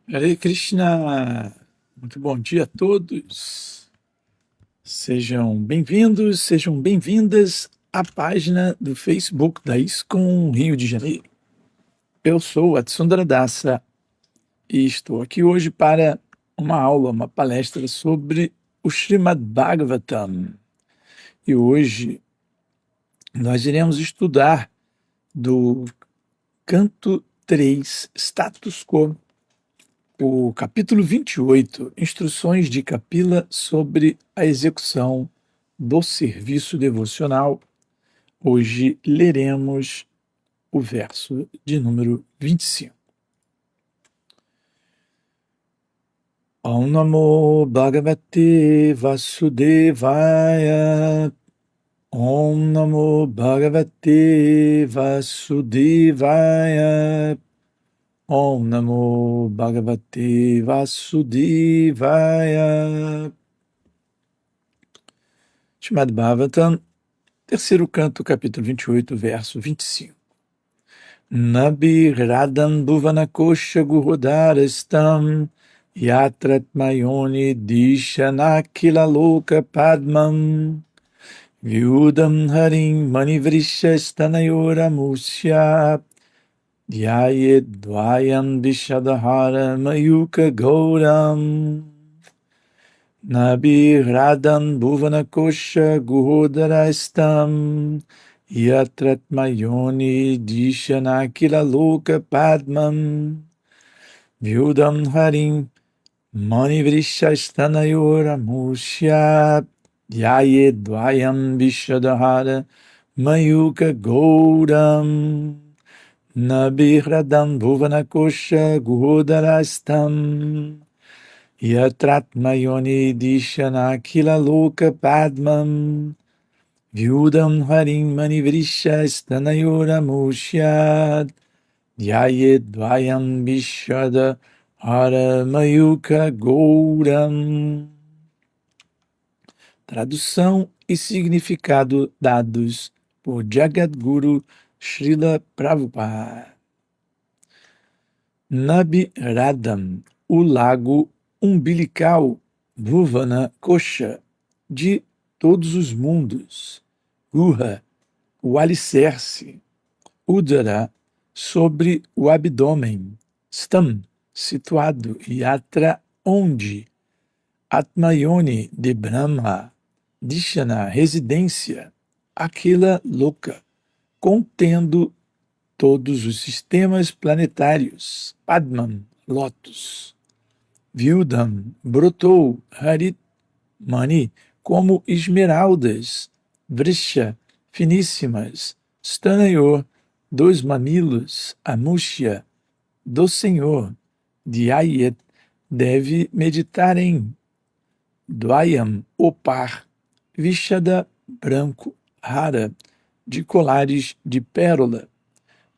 Hare Krishna, muito bom dia a todos. Sejam bem-vindos, sejam bem-vindas à página do Facebook da ISKCON Rio de Janeiro. Eu sou Atsundara Dasa e estou aqui hoje para uma aula, uma palestra sobre o Srimad Bhagavatam. E hoje nós iremos estudar do canto 3, Status Quo, o capítulo 28, Instruções de Kapila sobre a execução do serviço devocional. Hoje leremos o verso de número 25. Om Namo Bhagavate Vasudevaya. Om Namo Bhagavate Vasudevaya. Om Namo Bhagavate Vasudevaya. Srimad Bhagavatam, terceiro canto, capítulo 28, verso 25. Nabi Radhan Bhuvana Kosha Guhodarastam Yatrat Mayoni Dishanakila Loka Padmam Vyudam Harim Manivrishastanayora Musya Dhyayet Dvayam Vishadahara Mayuka Gauram Nabi Radhan Bhuvana Kosha Guhodarastam Yatrat Mayoni Dishanakila Loka Padmam Vyudam Harim Manivrishasthanayora Musya Dhyayet Dvayam Vishadahara Mayuka Gauram Nabi Radhan Bhuvana Kosha Guhodarastam Yatrat Mayoni Dishanakila Loka Padmam Vyudam Harim Manivrisha Stanayora Mushyad Dhyayet Dvayam Vishada Hara Mayuka Gouram. Tradução e significado dados por Jagadguru Srila Prabhupada. Nabi Radham, o lago umbilical, Bhuvana Kosha, de todos os mundos, Guha, o alicerce, Udara, sobre o abdômen, Stam, situado, Yatra, onde, Atmayoni, de Brahma, Dishana, residência, Akila Loka, contendo todos os sistemas planetários, Padman, lótus, Vyudam, brotou, Harit, Mani, como esmeraldas, Vrisha, finíssimas, Stanayor, dos mamilos, Amushya, do Senhor, Dhyayet, deve meditar em, Dvayam, o par, Vishada, branco, Hara, de colares de pérola,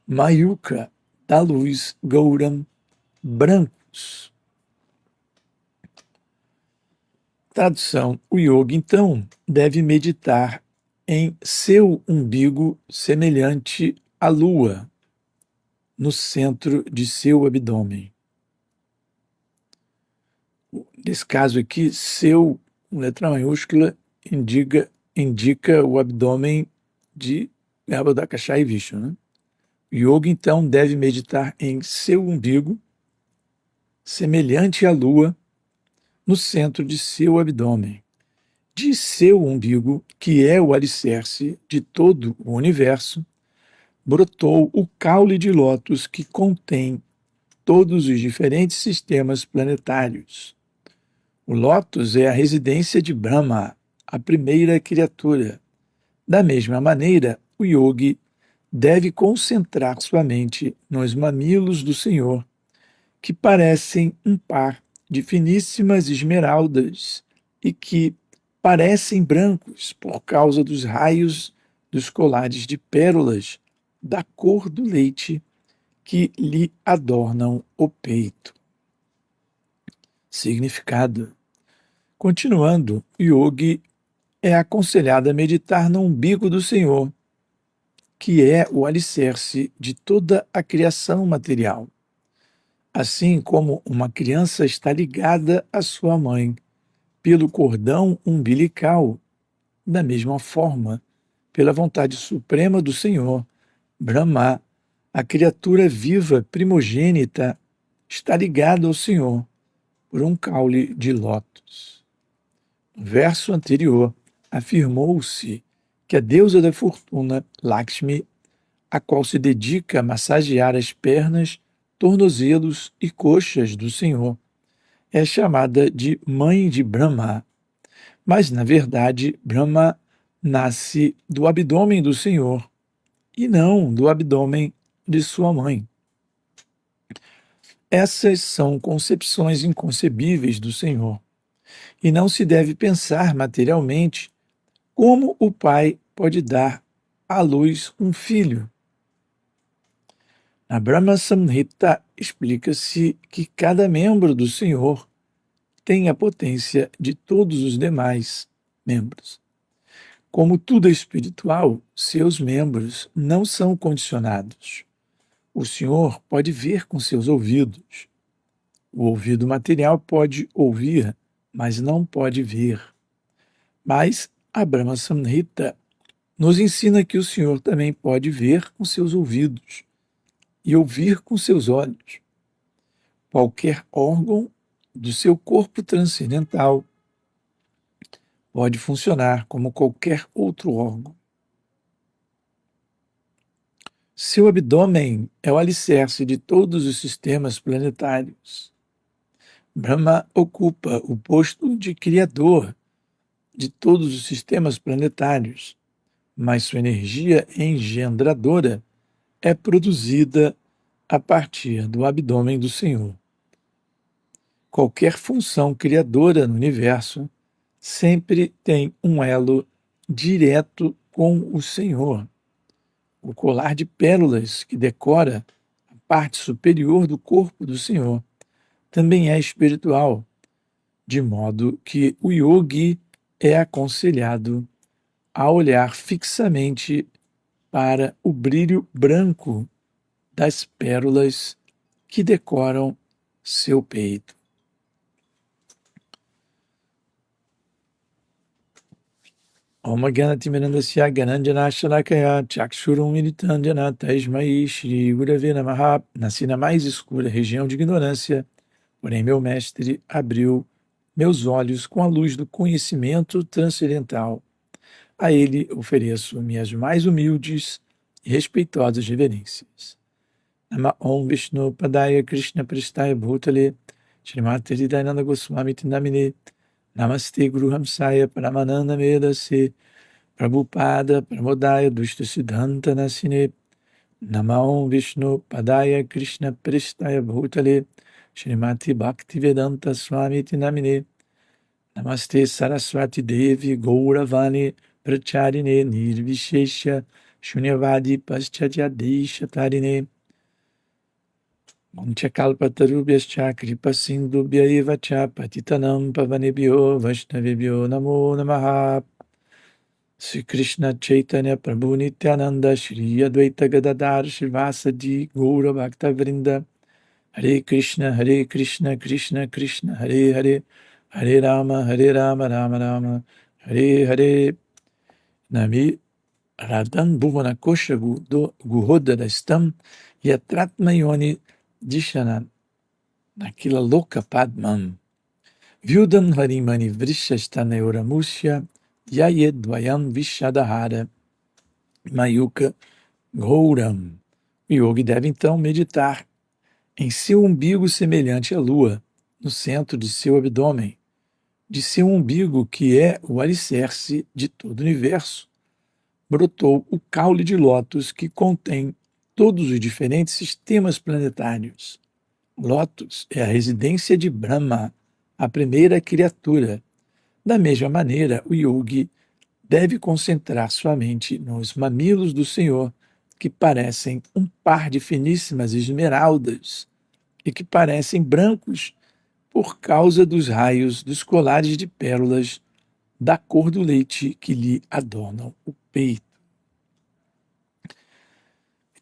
Mayuka, da luz, Gauram, brancos. Tradução: o yogi, então, deve meditar em seu umbigo semelhante à lua, no centro de seu abdômen. Nesse caso aqui, seu, com letra maiúscula, indica o abdômen de Garbhodakasha e Vishnu, né? O yogi, então, deve meditar em seu umbigo, semelhante à lua, no centro de seu abdômen. De seu umbigo, que é o alicerce de todo o universo, brotou o caule de lótus que contém todos os diferentes sistemas planetários. O lótus é a residência de Brahma, a primeira criatura. Da mesma maneira, o yogi deve concentrar sua mente nos mamilos do Senhor, que parecem um par de finíssimas esmeraldas e que parecem brancos por causa dos raios dos colares de pérolas da cor do leite que lhe adornam o peito. Significado: continuando, o yogi é aconselhado a meditar no umbigo do Senhor, que é o alicerce de toda a criação material. Assim como uma criança está ligada à sua mãe pelo cordão umbilical, da mesma forma, pela vontade suprema do Senhor, Brahma, a criatura viva primogênita, está ligada ao Senhor por um caule de lótus. No verso anterior, afirmou-se que a deusa da fortuna, Lakshmi, a qual se dedica a massagear as pernas, tornozelos e coxas do Senhor, é chamada de mãe de Brahma. Mas, na verdade, Brahma nasce do abdômen do Senhor e não do abdômen de sua mãe. Essas são concepções inconcebíveis do Senhor, e não se deve pensar materialmente como o pai pode dar à luz um filho. Na Brahma Samhita explica-se que cada membro do Senhor tem a potência de todos os demais membros. Como tudo é espiritual, seus membros não são condicionados. O Senhor pode ver com seus ouvidos. O ouvido material pode ouvir, mas não pode ver. Mas a Brahma Samhita nos ensina que o Senhor também pode ver com seus ouvidos e ouvir com seus olhos. Qualquer órgão do seu corpo transcendental pode funcionar como qualquer outro órgão. Seu abdômen é o alicerce de todos os sistemas planetários. Brahma ocupa o posto de criador de todos os sistemas planetários, mas sua energia engendradora é produzida a partir do abdômen do Senhor. Qualquer função criadora no universo sempre tem um elo direto com o Senhor. O colar de pérolas que decora a parte superior do corpo do Senhor também é espiritual, de modo que o yogi é aconselhado a olhar fixamente para o brilho branco das pérolas que decoram seu peito. Om Ganatimirandasya Gananjana Shalakaya Chakshurum Militandjana Tasmai Shri Gurave Namaha. Nasci na mais escura região de ignorância, porém meu mestre abriu meus olhos com a luz do conhecimento transcendental. A ele ofereço minhas mais humildes e respeitosas reverências. Nama Om Vishnu Padaya Krishna Prestaya Bhutale Srimati Hridayananda Goswami Namine Namaste Guru Hamsaya Paramananda Medase Prabhupada Pramodaya Dushta Siddhanta Nasine Nama Om Vishnu Padaya Krishna Prestaya Bhutale Srimati Bhaktivedanta Swami Namine Namaste Saraswati Devi Gauravani Pracharine Nirvishesha Shunyavadi Paschadhyadesha Tarine Manchakalpatarubhyascha Kripasindubhya eva cha Patitanam Pavanebhyo Vaishnavebhyo Namo Namaha. Sri Krishna Chaitanya Prabhu Nityananda Shri Advaita Gadadhar Srivasadi Gaura Bhakta Vrinda Hare Krishna Krishna Krishna Hare Hare Hare Rama Rama Rama Hare Hare. Nami Radhan Bhuvana Kosha Guhodadastam Yatratmayoni Dishana Nakila Loka Padmam Vyudam Harimani Vrishashtaneuramusya Yayedvayam Vishadahara Mayuka Gouram. O yogi deve então meditar em seu umbigo semelhante à lua, no centro de seu abdômen, de seu umbigo que é o alicerce de todo o universo. Brotou o caule de lótus que contém todos os diferentes sistemas planetários. Lótus é a residência de Brahma, a primeira criatura. Da mesma maneira, o yogi deve concentrar sua mente nos mamilos do Senhor, que parecem um par de finíssimas esmeraldas e que parecem brancos por causa dos raios dos colares de pérolas da cor do leite que lhe adornam o peito.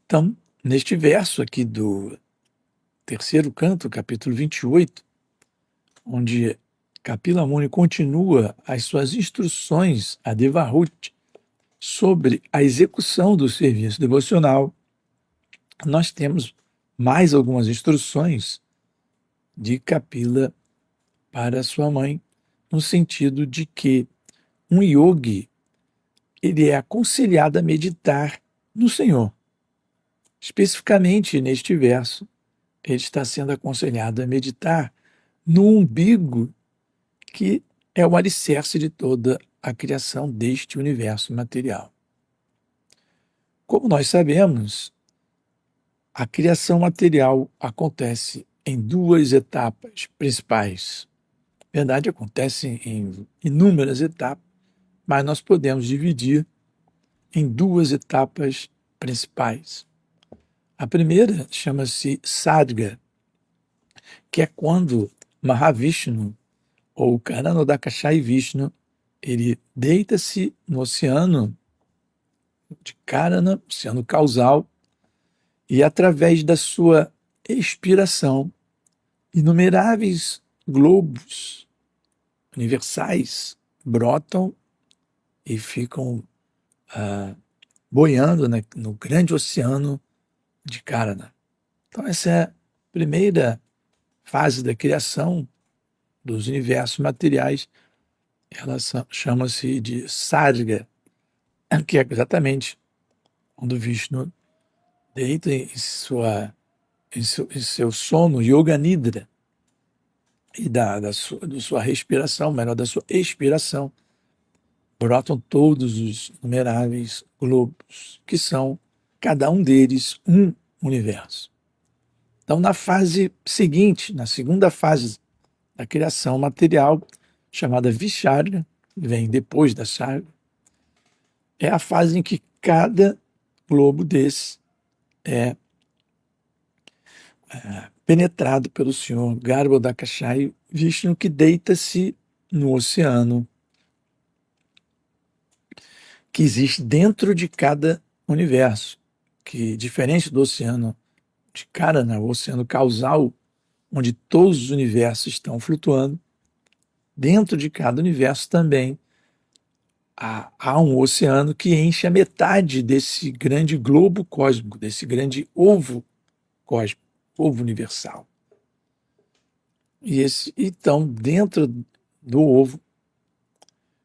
Então, neste verso aqui do terceiro canto, capítulo 28, onde Kapila Muni continua as suas instruções a Devahuti sobre a execução do serviço devocional, nós temos mais algumas instruções de Kapila para sua mãe, no sentido de que um yogi ele é aconselhado a meditar no Senhor. Especificamente neste verso, ele está sendo aconselhado a meditar no umbigo que é o alicerce de toda a criação deste universo material. Como nós sabemos, a criação material acontece em duas etapas principais. Na verdade, acontece em inúmeras etapas, mas nós podemos dividir em duas etapas principais. A primeira chama-se Sarga, que é quando Mahavishnu, ou Karanodakashayi Vishnu, ele deita-se no oceano de Karana, oceano causal, e através da sua expiração, inumeráveis globos universais brotam e ficam boiando no grande oceano de Karana. Então essa é a primeira fase da criação dos universos materiais. Ela chama-se de Sarga, que é exatamente quando Vishnu deita em seu sono Yoga Nidra, e da sua respiração, melhor, da sua expiração, brotam todos os inumeráveis globos, que são, cada um deles, um universo. Então, na fase seguinte, na segunda fase da criação material, chamada Visharga, que vem depois da Sarga, é a fase em que cada globo desse é penetrado pelo Senhor Garbhodakashayi Vishnu, que deita-se no oceano que existe dentro de cada universo, que, diferente do oceano de Karana, o oceano causal, onde todos os universos estão flutuando, dentro de cada universo também há um oceano que enche a metade desse grande globo cósmico, desse grande ovo cósmico, ovo universal. Então, dentro do ovo,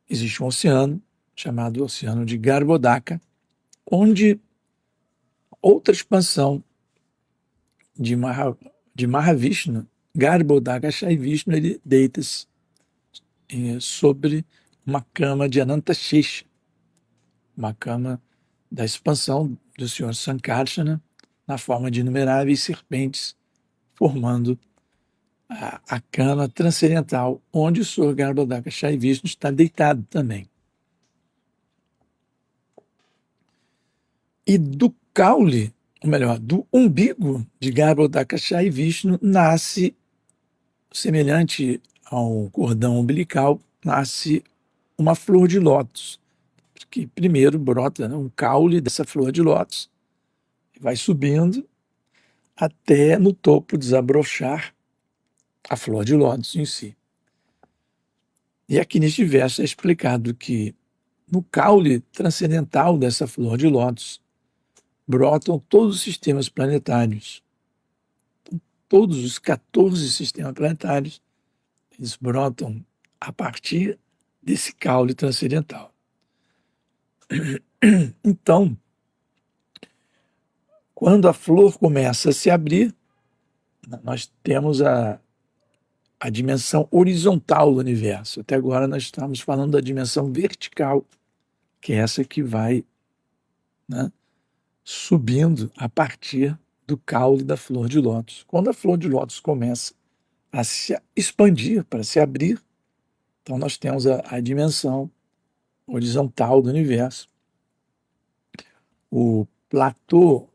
existe um oceano, chamado Oceano de Garbhodaka, onde outra expansão de Mahavishnu, Garbhodakashayi Vishnu, ele deita-se sobre uma cama de Anantashesha, uma cama da expansão do Senhor Sankarsana, na forma de inumeráveis serpentes, formando a cama transcendental, onde o Senhor Garbhodakashayi Vishnu está deitado também. E do caule, ou melhor, do umbigo de Garbhodakashayi Vishnu, nasce, semelhante ao cordão umbilical, nasce uma flor de lótus, que primeiro brota um caule dessa flor de lótus, vai subindo até no topo desabrochar a flor de lótus em si. E aqui neste verso é explicado que no caule transcendental dessa flor de lótus brotam todos os sistemas planetários. Então, todos os 14 sistemas planetários, eles brotam a partir desse caule transcendental. Então, quando a flor começa a se abrir, nós temos a dimensão horizontal do universo. Até agora nós estamos falando da dimensão vertical, que é essa que vai, subindo a partir do caule da flor de lótus. Quando a flor de lótus começa a se expandir, para se abrir, então nós temos a dimensão horizontal do universo. O platô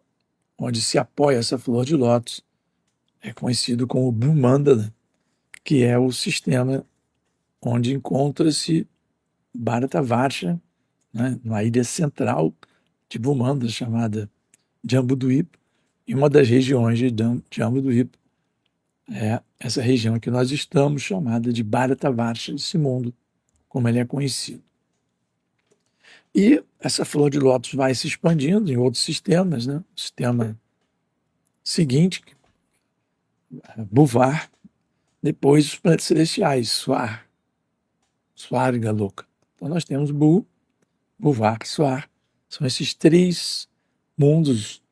onde se apoia essa flor de lótus é conhecido como Bhumandala, que é o sistema onde encontra-se Bharatavarsha, na ilha central de Bhumandala, chamada Jambudvipa, e uma das regiões de Jambudvipa é essa região que nós estamos, chamada de Bharatavarsha, esse mundo, como ele é conhecido. E essa flor de lótus vai se expandindo em outros sistemas, né? O sistema seguinte, Bhuvar, depois os planetas celestiais, Swarga Loka. Então nós temos Bhuvar, Swar, são esses três mundos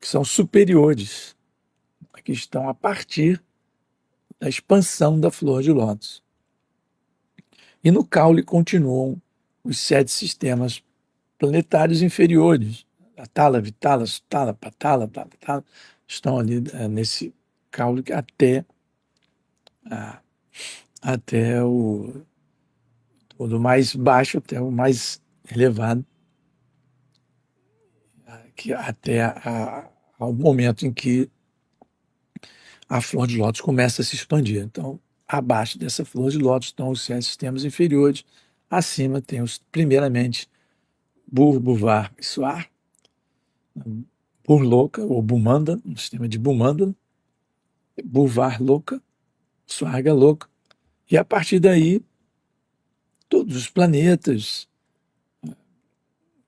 que são superiores, que estão a partir da expansão da flor de lótus. E no caule continuam os 7 sistemas planetários inferiores, Atala, Vitala, Sutala, Patala, Patala, estão ali nesse caule até do mais baixo até o mais elevado, que ao momento em que a flor de lótus começa a se expandir. Então, abaixo dessa flor de lótus estão os 7 sistemas inferiores, acima tem primeiramente Bhuvar e Swar, Burloka ou Bhumandala, no sistema de Bhumandala, Bhuvar Loka, Swarga Loka, e a partir daí todos os planetas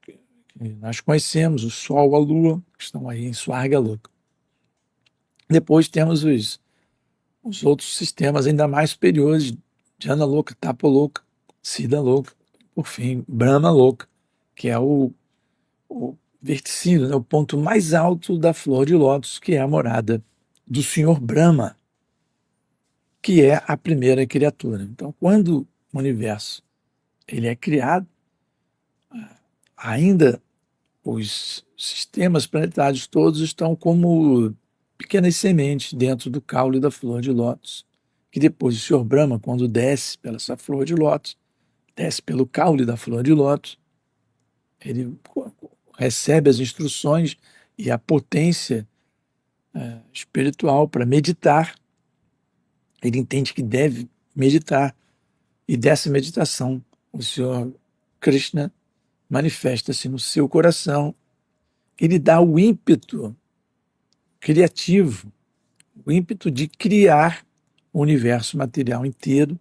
que nós conhecemos, o Sol, a Lua, que estão aí em Swarga Loka. Depois temos os outros sistemas ainda mais superiores, Jana Loka, Tapa Loka, Siddha Loka, por fim, Brahma Loka, que é o verticínio, né, o ponto mais alto da flor de lótus, que é a morada do Senhor Brahma, que é a primeira criatura. Então, quando o universo ele é criado, ainda os sistemas planetários todos estão como pequenas sementes dentro do caule da flor de lótus, que depois o Senhor Brahma, quando desce pela essa flor de lótus, desce pelo caule da flor de lótus, ele recebe as instruções e a potência espiritual para meditar. Ele entende que deve meditar, e dessa meditação o Senhor Krishna manifesta-se no seu coração. Ele dá o ímpeto criativo, o ímpeto de criar o universo material inteiro,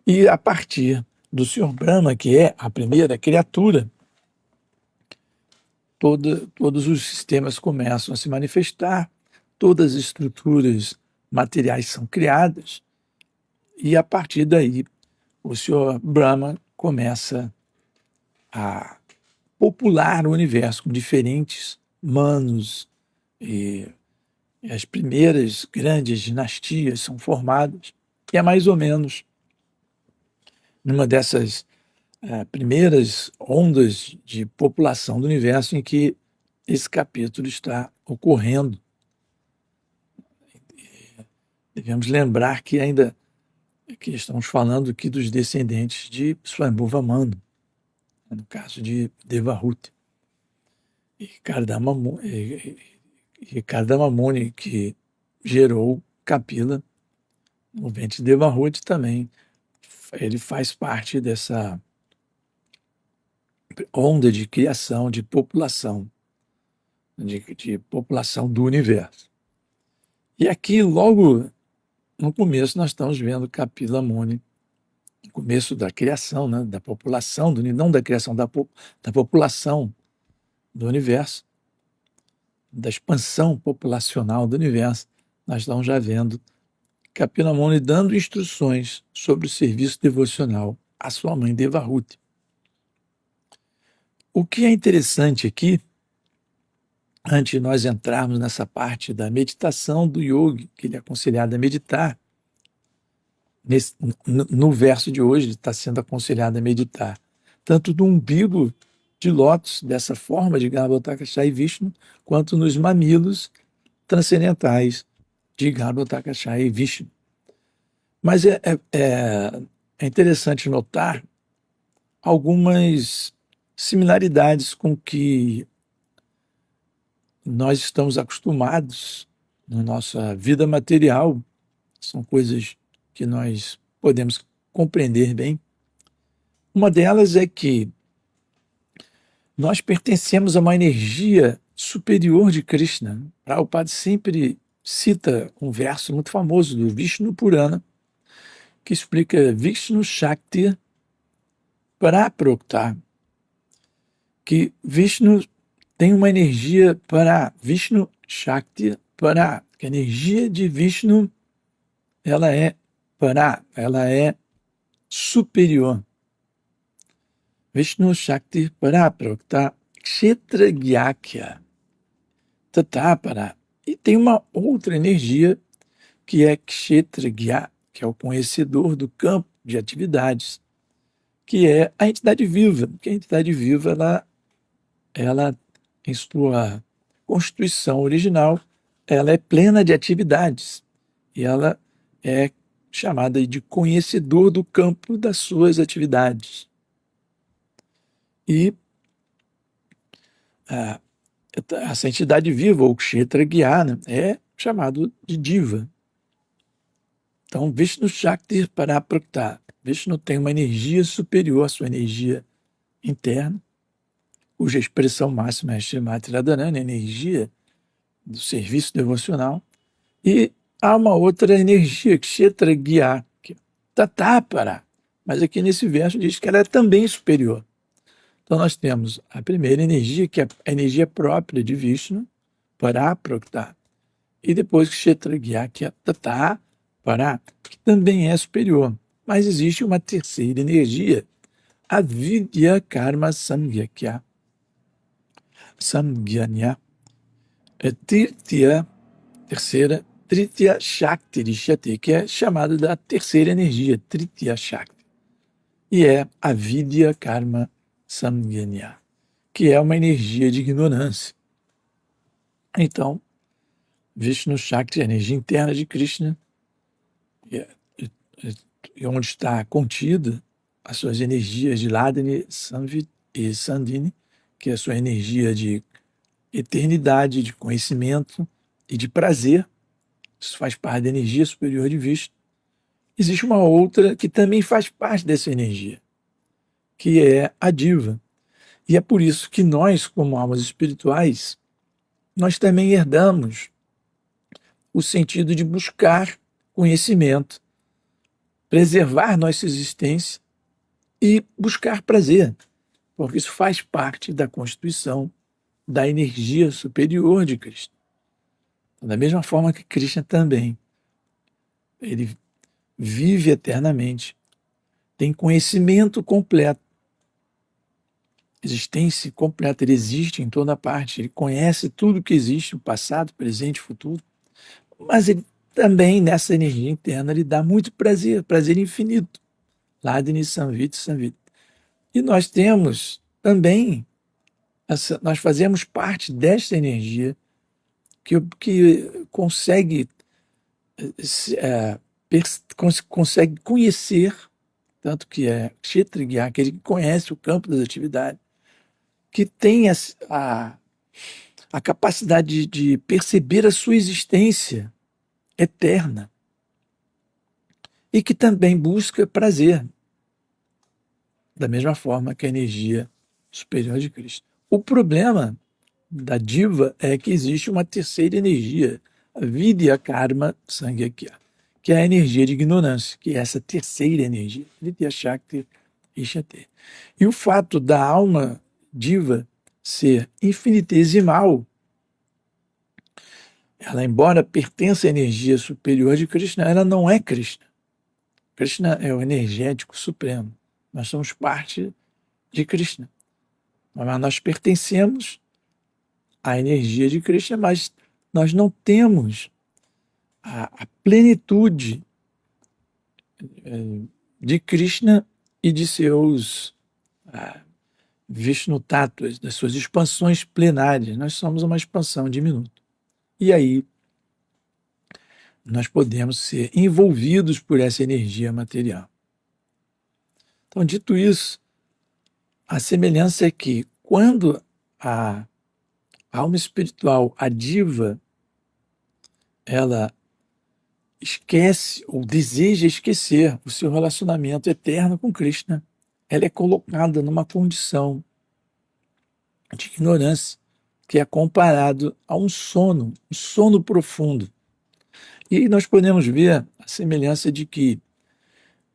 e a partir do Senhor Brahma, que é a primeira criatura, todos os sistemas começam a se manifestar, todas as estruturas materiais são criadas, e a partir daí o Senhor Brahma começa a popular o universo com diferentes manos, e as primeiras grandes dinastias são formadas, e é mais ou menos numa dessas primeiras ondas de população do universo em que esse capítulo está ocorrendo. Devemos lembrar que ainda que estamos falando aqui dos descendentes de Swayambhuva Manu, no caso de Devahuti. E Kardama Muni, que gerou Kapila, o ventre de Devahuti também, ele faz parte dessa onda de criação, de população do universo. E aqui, logo no começo, nós estamos vendo Kapila Muni, no começo da criação, né, da população, não da criação, da população do universo, da expansão populacional do universo. Nós estamos já vendo Kapila Muni dando instruções sobre o serviço devocional à sua mãe Devahuti. O que é interessante aqui, antes de nós entrarmos nessa parte da meditação do yogi, que ele é aconselhado a meditar, no verso de hoje ele está sendo aconselhado a meditar, tanto no umbigo de lótus, dessa forma de Garbhodakasha e Vishnu, quanto nos mamilos transcendentais de Garbhodakasha e Vishnu. Mas é interessante notar algumas similaridades com que nós estamos acostumados na nossa vida material. São coisas que nós podemos compreender bem. Uma delas é que nós pertencemos a uma energia superior de Krishna. Prabhupada sempre cita um verso muito famoso do Vishnu Purana, que explica Vishnu Shakti Paraprokta, que Vishnu tem uma energia para Vishnu Shakti para, que a energia de Vishnu ela é para, ela é superior. Vishnu Shakti Paraprokta Kshetra Gyakya Tatapara. E tem uma outra energia que é Kshetra Gya, que é o conhecedor do campo de atividades, que é a entidade viva. Porque a entidade viva, ela em sua constituição original, ela é plena de atividades. E ela é chamada de conhecedor do campo das suas atividades. E essa entidade viva, ou Kshetra Gyana, é chamado de diva. Então, Vishnu Shakti Paraprokta. Vishnu tem uma energia superior à sua energia interna, cuja expressão máxima é Srimati Radharani, a energia do serviço devocional. E há uma outra energia, Kshetra Gyana, Tatapara. Mas aqui nesse verso diz que ela é também superior. Então nós temos a primeira energia, que é a energia própria de Vishnu, Paraprokta. E depois Kshetra Gyana, que é Tatapara, que também é superior. Mas existe uma terceira energia, a Vidya Karma Samgyakya. Samgyanya. Terceira, Tritya Shakti Rishyate, que é chamada da terceira energia, Tritya Shakti. E é a Vidya Karma Samgyanya, que é uma energia de ignorância. Então, Vishnu Shakti é a energia interna de Krishna, e onde está contida as suas energias de Ladini, Samvit e Sandhini, que é a sua energia de eternidade, de conhecimento e de prazer. Isso faz parte da energia superior de Vishnu. Existe uma outra que também faz parte dessa energia, que é a diva. E é por isso que nós, como almas espirituais, nós também herdamos o sentido de buscar conhecimento, preservar nossa existência e buscar prazer, porque isso faz parte da constituição da energia superior de Krishna. Da mesma forma que Krishna também, ele vive eternamente, tem conhecimento completo, existência completa, ele existe em toda parte, ele conhece tudo que existe, o passado, presente, futuro, mas ele também, nessa energia interna, ele dá muito prazer, prazer infinito. Ladini Samvit Samvit. E nós temos também, nós fazemos parte desta energia que consegue, consegue conhecer, tanto que é Kshetriya, aquele que conhece o campo das atividades, que tem a capacidade de perceber a sua existência eterna e que também busca prazer, da mesma forma que a energia superior de Cristo. O problema da diva é que existe uma terceira energia, a Vidya Karma Sangyakya, que é a energia de ignorância, que é essa terceira energia, Vidya Shakti Ishate. E o fato da alma diva ser infinitesimal, ela, embora pertença à energia superior de Krishna, ela não é Krishna. Krishna é o energético supremo. Nós somos parte de Krishna. Mas nós pertencemos à energia de Krishna, mas nós não temos a plenitude de Krishna e de seus Vishnu Tattvas, das suas expansões plenárias. Nós somos uma expansão diminuta. E aí nós podemos ser envolvidos por essa energia material. Então, dito isso, a semelhança é que quando a alma espiritual, a diva, ela esquece ou deseja esquecer o seu relacionamento eterno com Krishna, ela é colocada numa condição de ignorância, que é comparado a um sono profundo. E aí nós podemos ver a semelhança de que,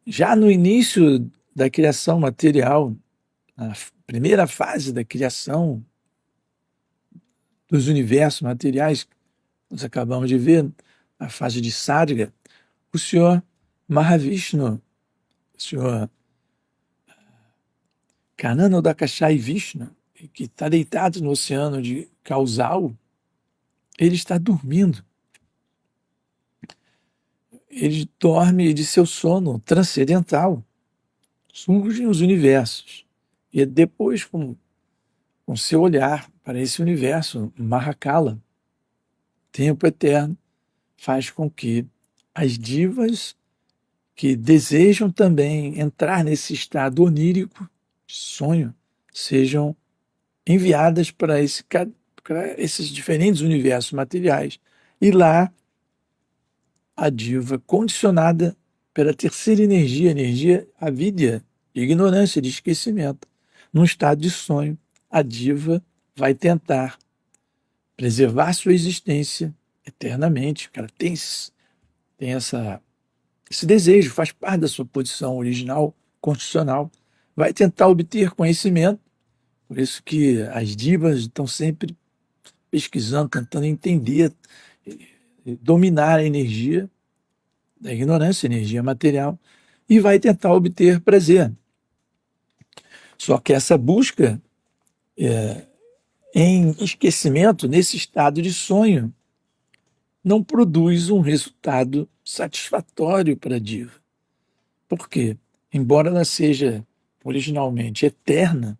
já no início da criação material, na primeira fase da criação dos universos materiais, nós acabamos de ver, a fase de Sarga, o Senhor Mahavishnu, o Senhor Kananodakashai Vishnu, que está deitado no oceano de causal, ele está dormindo. Ele dorme de seu sono transcendental. Surgem os universos. E depois, com seu olhar para esse universo, Mahakala, tempo eterno, faz com que as divas que desejam também entrar nesse estado onírico, de sonho, sejam enviadas para esses diferentes universos materiais. E lá, a diva, condicionada pela terceira energia, energia avidya, de ignorância, de esquecimento, num estado de sonho, a diva vai tentar preservar sua existência eternamente, porque ela tem esse desejo, faz parte da sua posição original, constitucional, vai tentar obter conhecimento, por isso que as divas estão sempre pesquisando, tentando entender, dominar a energia da ignorância, energia material, e vai tentar obter prazer. Só que essa busca em esquecimento, nesse estado de sonho, não produz um resultado satisfatório para a diva. Por quê? Embora ela seja originalmente eterna,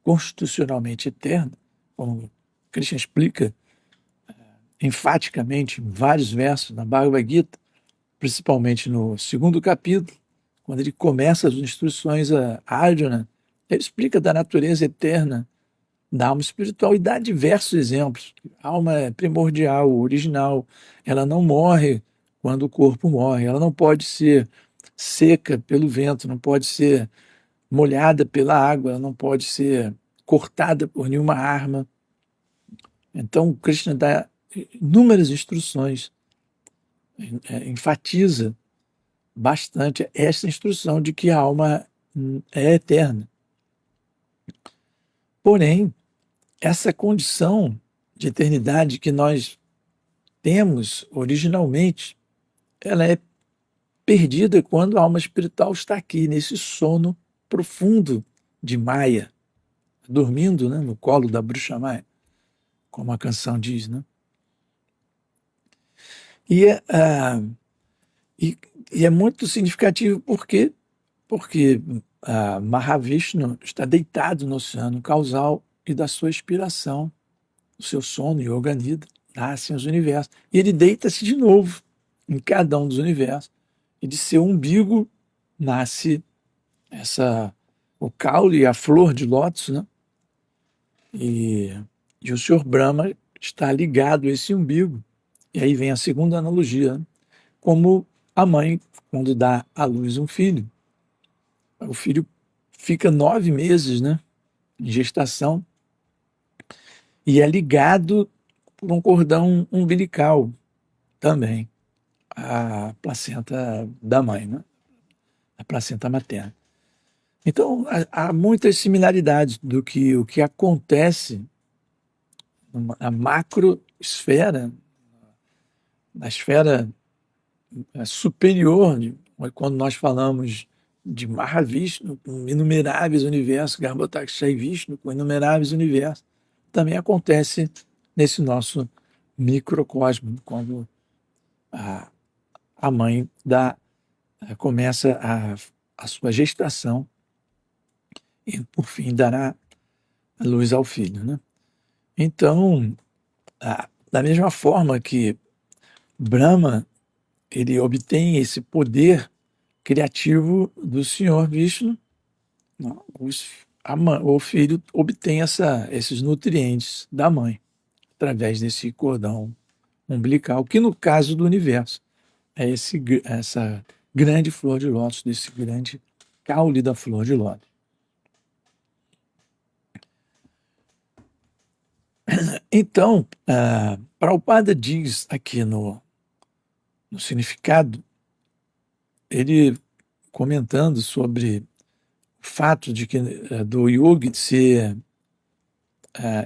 constitucionalmente eterna, como Krishna explica enfaticamente em vários versos na Bhagavad Gita, principalmente no segundo capítulo, quando ele começa as instruções a Arjuna, ele explica da natureza eterna da alma espiritual e dá diversos exemplos. A alma é primordial, original, ela não morre quando o corpo morre, ela não pode ser seca pelo vento, não pode ser molhada pela água, ela não pode ser cortada por nenhuma arma. Então, Krishna dá inúmeras instruções, enfatiza bastante essa instrução de que a alma é eterna. Porém, essa condição de eternidade que nós temos originalmente, ela é perdida quando a alma espiritual está aqui, nesse sono profundo de Maya, dormindo, né, no colo da bruxa Maya, como a canção diz. Né? E, e, e é muito significativo porque Mahavishnu está deitado no oceano causal e da sua inspiração, o seu sono, Yoga Nidra, nascem os universos. E ele deita-se de novo em cada um dos universos. E de seu umbigo nasce o caule, a flor de lótus, né? E o Senhor Brahma está ligado a esse umbigo. E aí vem a segunda analogia, né? Como a mãe, quando dá à luz um filho, o filho fica 9 meses, né, em gestação e é ligado por um cordão umbilical também à placenta da mãe, né, a placenta materna. Então, há muitas similaridades do que o que acontece na macroesfera, na esfera superior, quando nós falamos de Mahavishnu, com inumeráveis universos, Garbhodaksha Vishnu, com inumeráveis universos, também acontece nesse nosso microcosmo, quando a mãe começa a sua gestação e, por fim, dará a luz ao filho. Né? Então, da mesma forma que Brahma ele obtém esse poder criativo do Senhor Vishnu, o filho obtém esses nutrientes da mãe, através desse cordão umbilical, que no caso do universo é essa grande flor de lótus, desse grande caule da flor de lótus. Então, Prabhupada diz aqui no no significado, ele comentando sobre o fato de que do yogi ser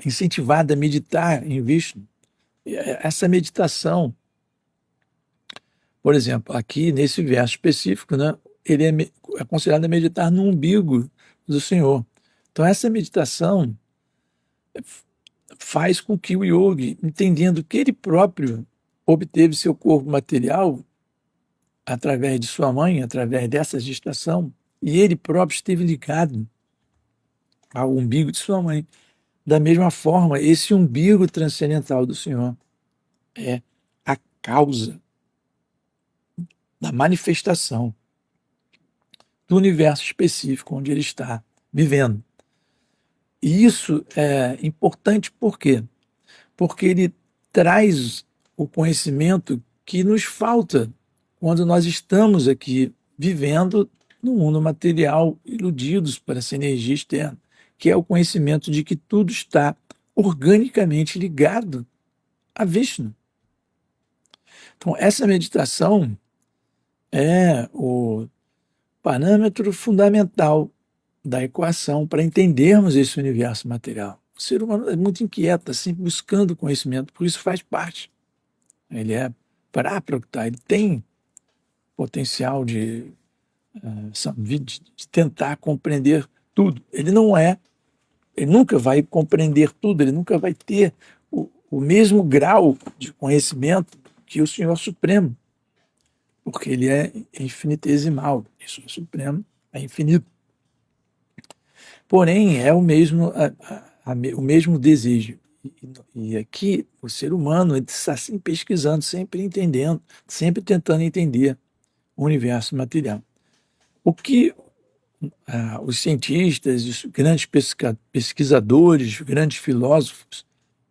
incentivado a meditar em Vishnu. Essa meditação, por exemplo, aqui nesse verso específico, né, ele é considerado a meditar no umbigo do Senhor. Então essa meditação faz com que o yogi, entendendo que ele próprio obteve seu corpo material através de sua mãe, através dessa gestação, e ele próprio esteve ligado ao umbigo de sua mãe. Da mesma forma, esse umbigo transcendental do Senhor é a causa da manifestação do universo específico onde ele está vivendo. E isso é importante por quê? Porque ele traz o conhecimento que nos falta quando nós estamos aqui vivendo no mundo material, iludidos por essa energia externa, que é o conhecimento de que tudo está organicamente ligado a Vishnu. Então, essa meditação é o parâmetro fundamental da equação para entendermos esse universo material. O ser humano é muito inquieto, está sempre buscando conhecimento, por isso faz parte. Ele é práprakta, ele tem potencial de tentar compreender tudo. Ele nunca vai compreender tudo, ele nunca vai ter o mesmo grau de conhecimento que o Senhor Supremo, porque ele é infinitesimal, e o Senhor Supremo é infinito. Porém, é o mesmo desejo. E aqui, o ser humano está sempre pesquisando, sempre entendendo, sempre tentando entender o universo material. O que os cientistas, os grandes pesquisadores, os grandes filósofos,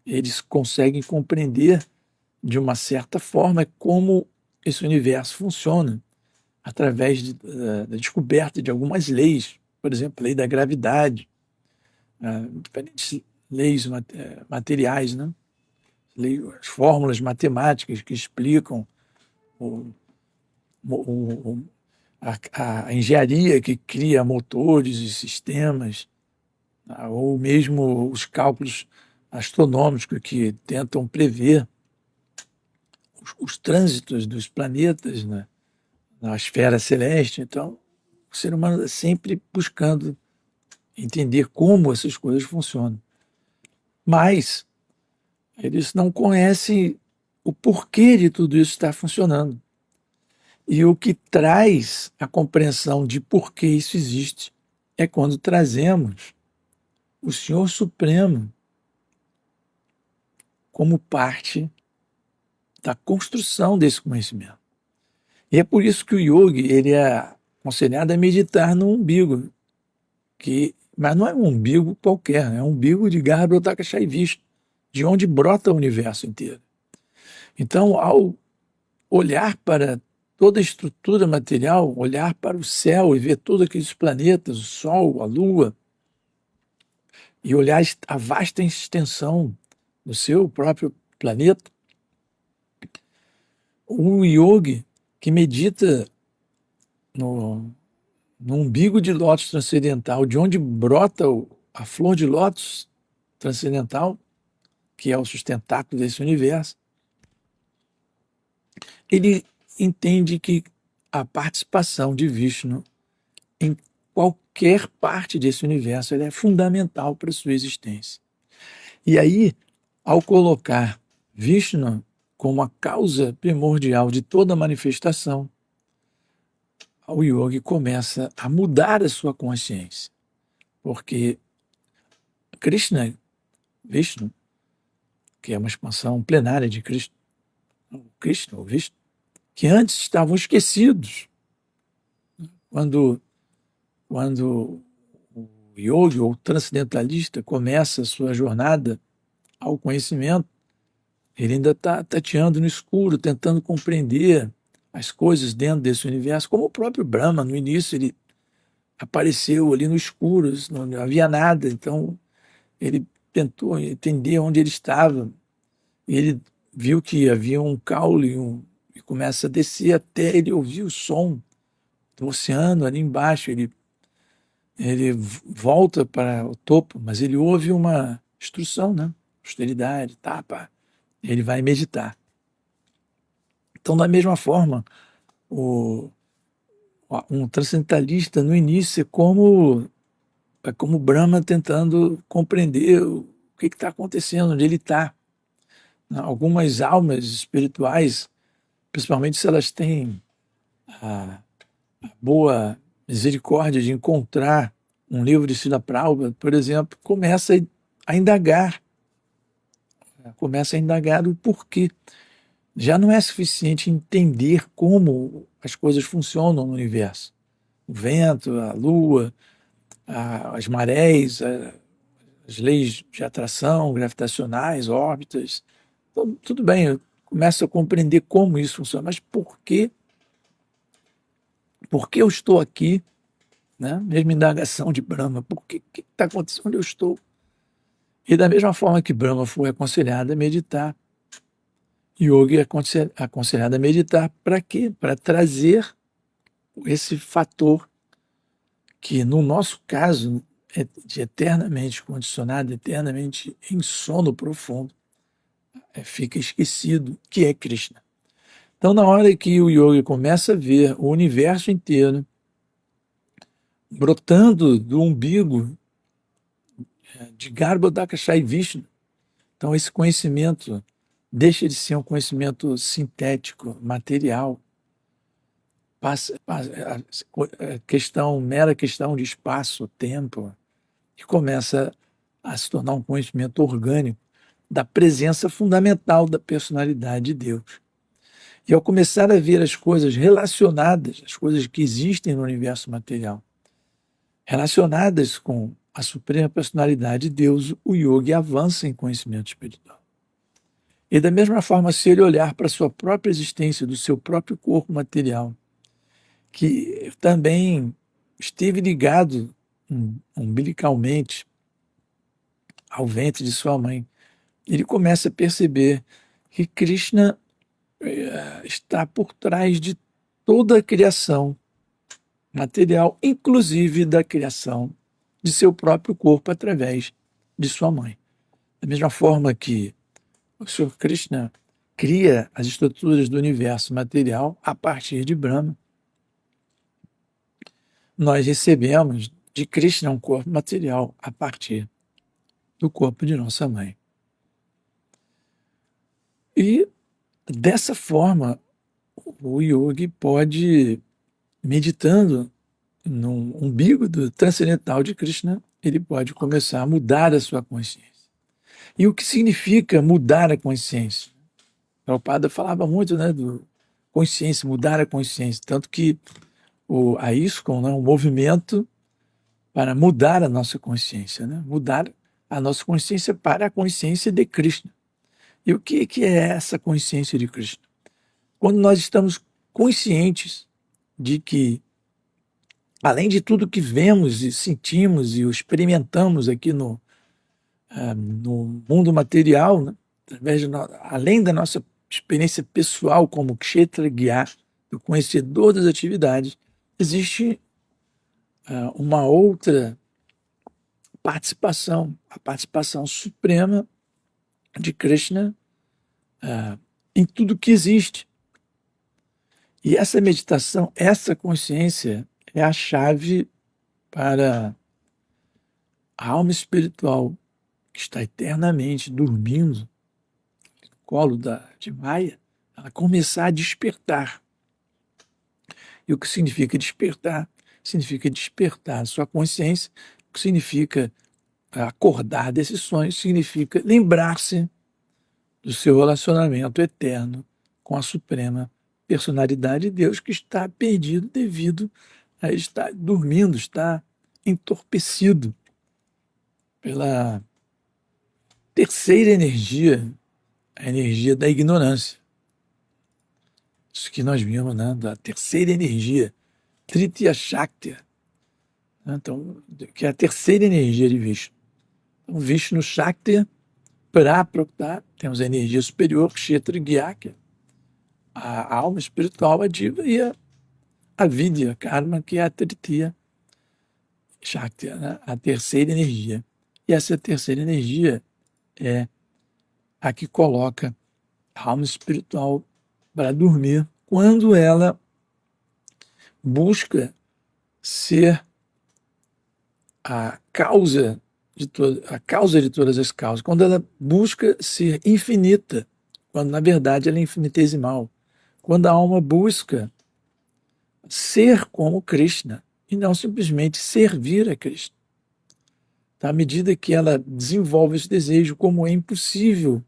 eles conseguem compreender de uma certa forma como esse universo funciona, através da descoberta de algumas leis, por exemplo, a lei da gravidade, diferentes leis materiais, né? As fórmulas matemáticas que explicam o, a engenharia que cria motores e sistemas, ou mesmo os cálculos astronômicos que tentam prever os trânsitos dos planetas na esfera celeste. Então, o ser humano está sempre buscando entender como essas coisas funcionam. Mas eles não conhecem o porquê de tudo isso estar funcionando. E o que traz a compreensão de por que isso existe é quando trazemos o Senhor Supremo como parte da construção desse conhecimento. E é por isso que o yogi ele é aconselhado a meditar no umbigo, mas não é um umbigo qualquer, é um umbigo de Garbhodakashayi Vishnu, de onde brota o universo inteiro. Então, ao olhar para toda a estrutura material, olhar para o céu e ver todos aqueles planetas, o Sol, a Lua, e olhar a vasta extensão do seu próprio planeta, o yogi que medita no umbigo de lótus transcendental, de onde brota a flor de lótus transcendental, que é o sustentáculo desse universo, ele entende que a participação de Vishnu em qualquer parte desse universo é fundamental para a sua existência. E aí, ao colocar Vishnu como a causa primordial de toda manifestação, o yogi começa a mudar a sua consciência, porque Vishnu, que é uma expansão plenária de Krishna, ou Vishnu, que antes estavam esquecidos. Quando o yogi ou transcendentalista começa a sua jornada ao conhecimento, ele ainda está tateando no escuro, tentando compreender as coisas dentro desse universo, como o próprio Brahma. No início ele apareceu ali no escuro, não havia nada, então ele tentou entender onde ele estava, e ele viu que havia um caule, e começa a descer até ele ouvir o som do oceano ali embaixo. Ele volta para o topo, mas ele ouve uma instrução, né? Austeridade, tapa. Ele vai meditar. Então, da mesma forma, um transcendentalista no início é como Brahma tentando compreender o que está acontecendo, onde ele está. Algumas almas espirituais, principalmente se elas têm a boa misericórdia de encontrar um livro de Srila Prabhupada, por exemplo, a indagar, começa a indagar o porquê. Já não é suficiente entender como as coisas funcionam no universo. O vento, a lua, as marés, as leis de atração gravitacionais, órbitas. Então, tudo bem, eu começo a compreender como isso funciona, mas por quê? Por que eu estou aqui? Né? Mesma indagação de Brahma, por que está acontecendo onde eu estou? E da mesma forma que Brahma foi aconselhado a meditar, Yogi é aconselhado a meditar para quê? Para trazer esse fator que, no nosso caso, é de eternamente condicionado, eternamente em sono profundo, fica esquecido, que é Krishna. Então, na hora que o yogi começa a ver o universo inteiro brotando do umbigo de Garbhodakashayi e Vishnu, então esse conhecimento deixa de ser um conhecimento sintético, material, mera questão de espaço, tempo, e começa a se tornar um conhecimento orgânico da presença fundamental da personalidade de Deus. E ao começar a ver as coisas relacionadas, as coisas que existem no universo material, relacionadas com a suprema personalidade de Deus, o yogi avança em conhecimento espiritual. E da mesma forma, se ele olhar para a sua própria existência, do seu próprio corpo material, que também esteve ligado umbilicalmente ao ventre de sua mãe, ele começa a perceber que Krishna está por trás de toda a criação material, inclusive da criação de seu próprio corpo através de sua mãe. Da mesma forma que o Senhor Krishna cria as estruturas do universo material a partir de Brahma, nós recebemos de Krishna um corpo material a partir do corpo de nossa mãe. E dessa forma, o yogi pode, meditando no umbigo do transcendental de Krishna, ele pode começar a mudar a sua consciência. E o que significa mudar a consciência? Prabhupada falava muito, né, do consciência, mudar a consciência, tanto que a ISKCON, né, um movimento para mudar a nossa consciência, né, mudar a nossa consciência para a consciência de Krishna. E o que é essa consciência de Krishna? Quando nós estamos conscientes de que, além de tudo que vemos e sentimos e experimentamos aqui no mundo material, né, além da nossa experiência pessoal como Kshetragya, o conhecedor das atividades, existe uma outra participação, a participação suprema de Krishna em tudo que existe. E essa meditação, essa consciência é a chave para a alma espiritual que está eternamente dormindo no colo de Maya, ela começar a despertar. E o que significa despertar? Significa despertar a sua consciência, o que significa acordar desses sonhos, significa lembrar-se do seu relacionamento eterno com a suprema personalidade de Deus, que está perdido devido a estar dormindo, está entorpecido pela terceira energia, a energia da ignorância. Isso que nós vimos, né, da terceira energia, Tritiya Shakti, né, então, que é a terceira energia de Vishnu. Então, Vishnu Shakti, Praprakta, temos a energia superior, Kshetra Gyakya, a alma espiritual, a diva, e a vidya, karma, que é a tritiya shakti, né? A terceira energia. E essa terceira energia é a que coloca a alma espiritual para dormir quando ela busca ser a causa de todas as causas, quando ela busca ser infinita, quando na verdade ela é infinitesimal, quando a alma busca ser como Krishna e não simplesmente servir a Krishna. Então, à medida que ela desenvolve esse desejo, como é impossível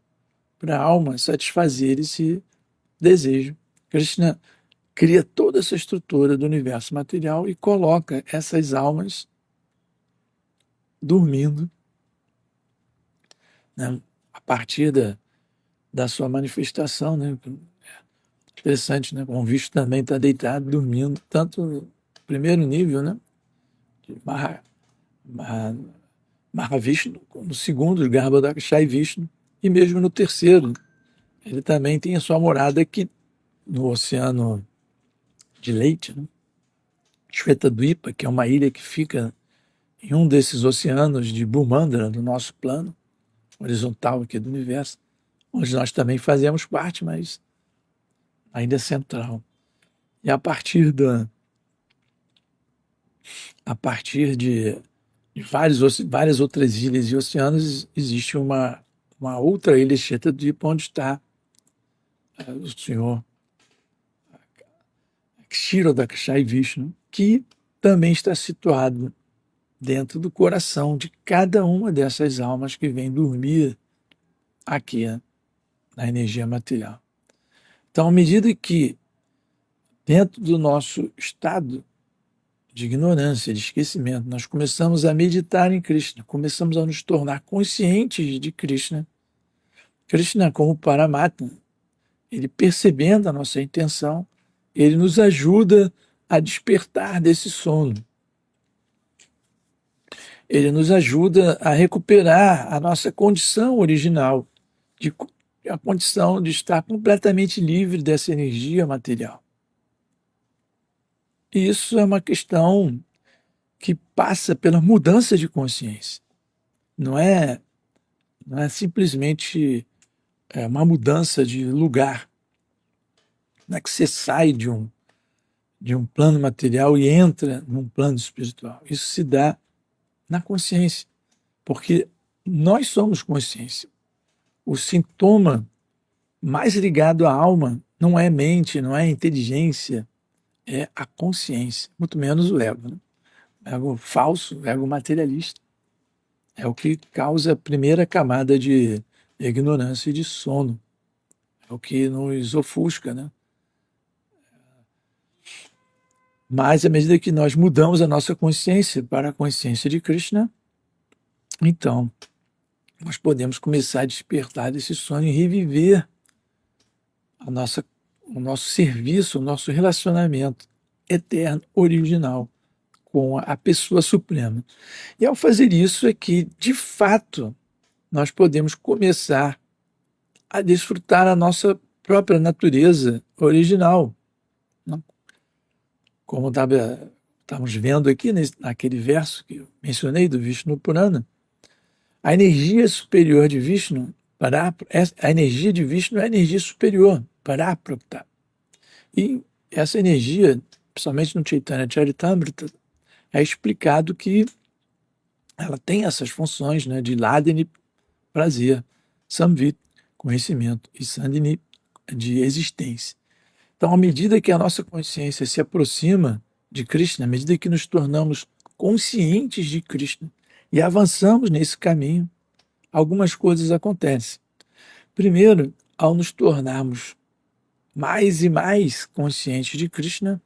para a alma satisfazer esse desejo, Krishna cria toda essa estrutura do universo material e coloca essas almas dormindo, né, a partir da sua manifestação, né? Interessante, né? O Vishnu também está deitado, dormindo, tanto no primeiro nível, né? De Maha, Mahavishnu, no segundo, Garbhodakashayi Vishnu, e mesmo no terceiro. Ele também tem a sua morada aqui no Oceano de Leite, né? Shvetadvipa, que é uma ilha que fica em um desses oceanos de Bhumandara, do nosso plano horizontal aqui do universo, onde nós também fazemos parte, mas a ilha central. E a partir de várias outras ilhas e oceanos, existe uma outra ilha Shvetadvipa, onde está o senhor Kshirodakashayi Vishnu, que também está situado dentro do coração de cada uma dessas almas que vem dormir aqui, né, na energia material. Então, à medida que, dentro do nosso estado de ignorância, de esquecimento, nós começamos a meditar em Krishna, começamos a nos tornar conscientes de Krishna, Krishna como Paramatma, ele percebendo a nossa intenção, ele nos ajuda a despertar desse sono. Ele nos ajuda a recuperar a nossa condição original, a condição de estar completamente livre dessa energia material. E isso é uma questão que passa pela mudança de consciência. Não é simplesmente uma mudança de lugar. Não é que você sai de um plano material e entra num plano espiritual. Isso se dá na consciência, porque nós somos consciência. O sintoma mais ligado à alma não é mente, não é inteligência, é a consciência, muito menos o ego. Né? O ego falso, o ego materialista, é o que causa a primeira camada de ignorância e de sono, é o que nos ofusca, né? Mas à medida que nós mudamos a nossa consciência para a consciência de Krishna, então nós podemos começar a despertar desse sonho e reviver o nosso serviço, o nosso relacionamento eterno, original, com a pessoa suprema. E ao fazer isso é que, de fato, nós podemos começar a desfrutar a nossa própria natureza original. Não? Como estamos vendo aqui, naquele verso que eu mencionei do Vishnu Purana, a energia superior de Vishnu, a energia de Vishnu é a energia superior, Paraprapta. E essa energia, principalmente no Chaitanya Charitamrita, é explicado que ela tem essas funções, né, de Ladini, prazer, Samvit, conhecimento, e Sandini, de existência. Então, à medida que a nossa consciência se aproxima de Krishna, à medida que nos tornamos conscientes de Krishna e avançamos nesse caminho, algumas coisas acontecem. Primeiro, ao nos tornarmos mais e mais conscientes de Krishna,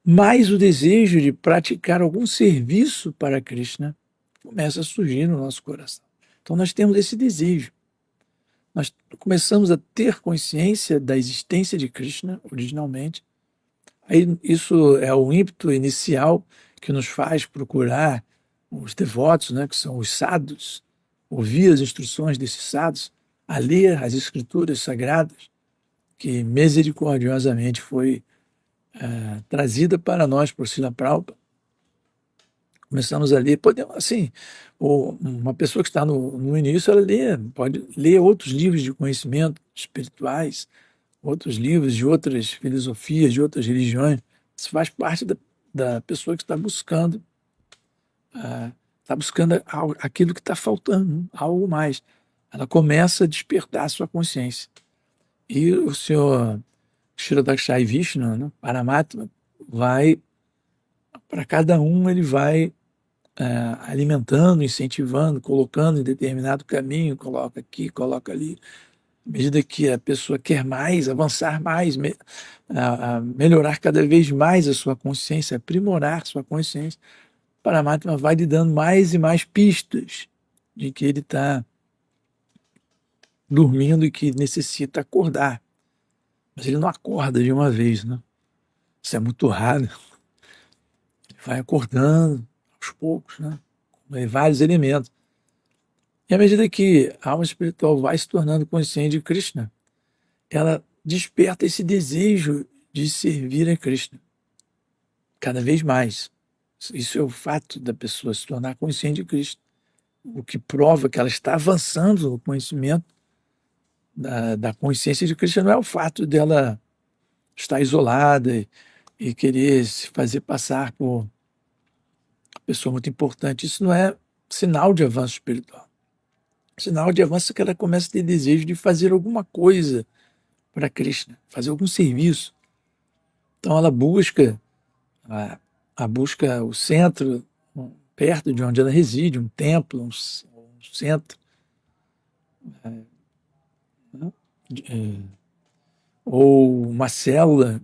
mais o desejo de praticar algum serviço para Krishna começa a surgir no nosso coração. Então nós temos esse desejo. Nós começamos a ter consciência da existência de Krishna originalmente. Aí isso é o ímpeto inicial que nos faz procurar os devotos, né, que são os sadhus, ouvir as instruções desses sadhus, a ler as escrituras sagradas, que misericordiosamente foi trazida para nós por Srila Prabhupada. Começamos a ler, podemos, assim, uma pessoa que está no início, ela pode ler outros livros de conhecimento espirituais, outros livros de outras filosofias, de outras religiões. Isso faz parte da pessoa que está buscando aquilo que está faltando, algo mais. Ela começa a despertar a sua consciência. E o senhor Kshirodakshayi Vishnu, né, Paramatma, vai, para cada um, ele vai alimentando, incentivando, colocando em determinado caminho, coloca aqui, coloca ali. À medida que a pessoa quer mais, avançar mais, melhorar cada vez mais a sua consciência, aprimorar sua consciência, Paramatma vai lhe dando mais e mais pistas de que ele está dormindo e que necessita acordar. Mas ele não acorda de uma vez, né? Isso é muito raro. Ele vai acordando aos poucos, né? Com vários elementos. E à medida que a alma espiritual vai se tornando consciente de Krishna, ela desperta esse desejo de servir a Krishna cada vez mais. Isso é o fato da pessoa se tornar consciente de Krishna, o que prova que ela está avançando no conhecimento da consciência de Krishna. Não é o fato dela estar isolada e querer se fazer passar por uma pessoa muito importante. Isso não é sinal de avanço espiritual. Sinal de avanço é que ela começa a ter desejo de fazer alguma coisa para Krishna, fazer algum serviço. Então ela busca busca o centro perto de onde ela reside, um templo, um centro, ou uma célula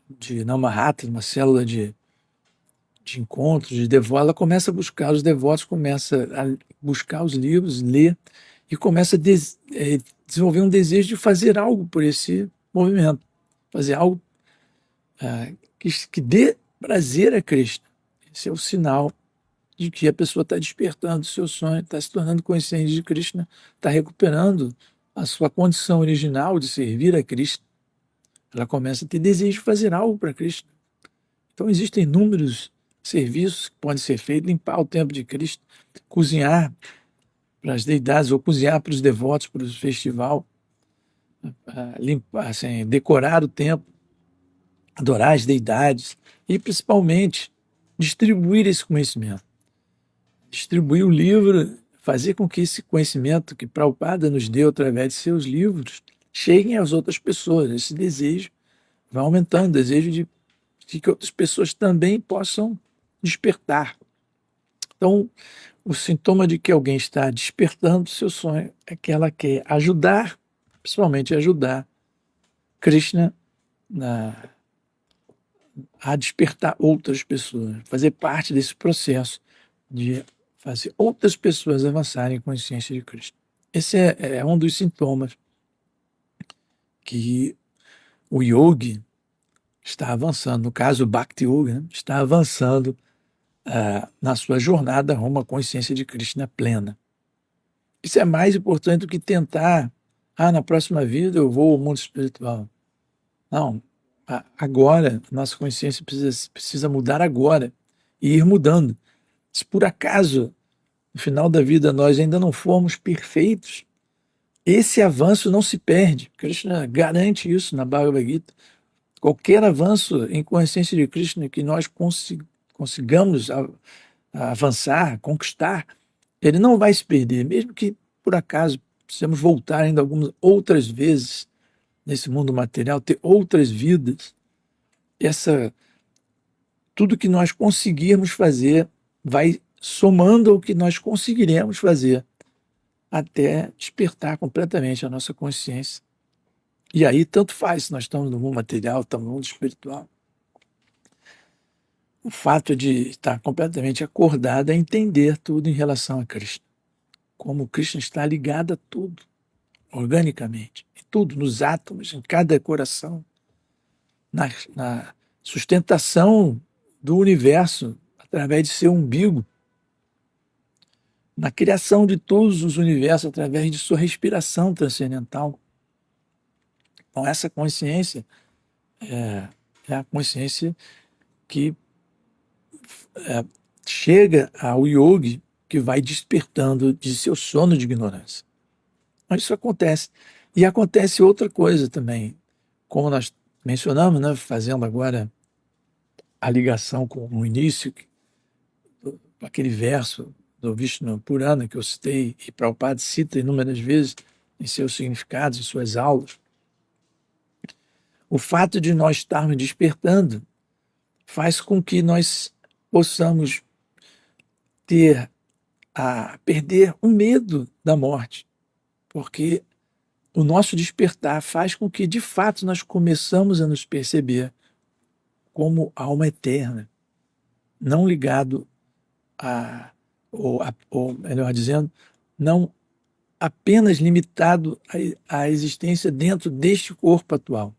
de Namahata, uma célula de encontros, de devotos. Ela começa a buscar os devotos, começa a buscar os livros, ler, e começa a desenvolver um desejo de fazer algo por esse movimento, fazer algo que dê prazer a Krishna. Esse é o sinal de que a pessoa está despertando o seu sonho, está se tornando consciente de Krishna, está recuperando a sua condição original de servir a Krishna. Ela começa a ter desejo de fazer algo para Krishna. Então existem inúmeros serviços que podem ser feitos: limpar o templo de Krishna, cozinhar para as deidades ou cozinhar para os devotos, para o festival, limpar, assim, decorar o templo, adorar as deidades e, principalmente, distribuir esse conhecimento. Distribuir o livro, fazer com que esse conhecimento que Prabhupada nos deu através de seus livros cheguem às outras pessoas. Esse desejo vai aumentando, o desejo de que outras pessoas também possam despertar. Então, o sintoma de que alguém está despertando o seu sonho é que ela quer ajudar, principalmente ajudar Krishna a despertar outras pessoas, fazer parte desse processo de fazer outras pessoas avançarem em consciência de Krishna. Esse é um dos sintomas que o yogi está avançando, no caso o Bhakti Yoga, né, está avançando na sua jornada rumo à consciência de Krishna plena. Isso é mais importante do que tentar, na próxima vida eu vou ao mundo espiritual. Não, agora, nossa consciência precisa mudar agora e ir mudando. Se por acaso, no final da vida, nós ainda não formos perfeitos, esse avanço não se perde. Krishna garante isso na Bhagavad Gita. Qualquer avanço em consciência de Krishna que nós consigamos avançar, conquistar, ele não vai se perder, mesmo que, por acaso, precisamos voltar ainda algumas outras vezes nesse mundo material, ter outras vidas. Tudo que nós conseguirmos fazer vai somando ao que nós conseguiremos fazer até despertar completamente a nossa consciência. E aí, tanto faz se nós estamos no mundo material, estamos no mundo espiritual. O fato de estar completamente acordado é entender tudo em relação a Krishna. Como Krishna está ligado a tudo, organicamente, em tudo, nos átomos, em cada coração, na sustentação do universo através de seu umbigo, na criação de todos os universos através de sua respiração transcendental. Então, essa consciência é a consciência que chega ao yogi, que vai despertando de seu sono de ignorância. Então, isso acontece. E acontece outra coisa também, como nós mencionamos, né, fazendo agora a ligação com o início, aquele verso do Vishnu Purana que eu citei, e Prabhupada cita inúmeras vezes em seus significados, em suas aulas. O fato de nós estarmos despertando faz com que nós possamos perder o medo da morte, porque o nosso despertar faz com que, de fato, nós começamos a nos perceber como alma eterna, não ligado ou melhor dizendo, não apenas limitado à existência dentro deste corpo atual.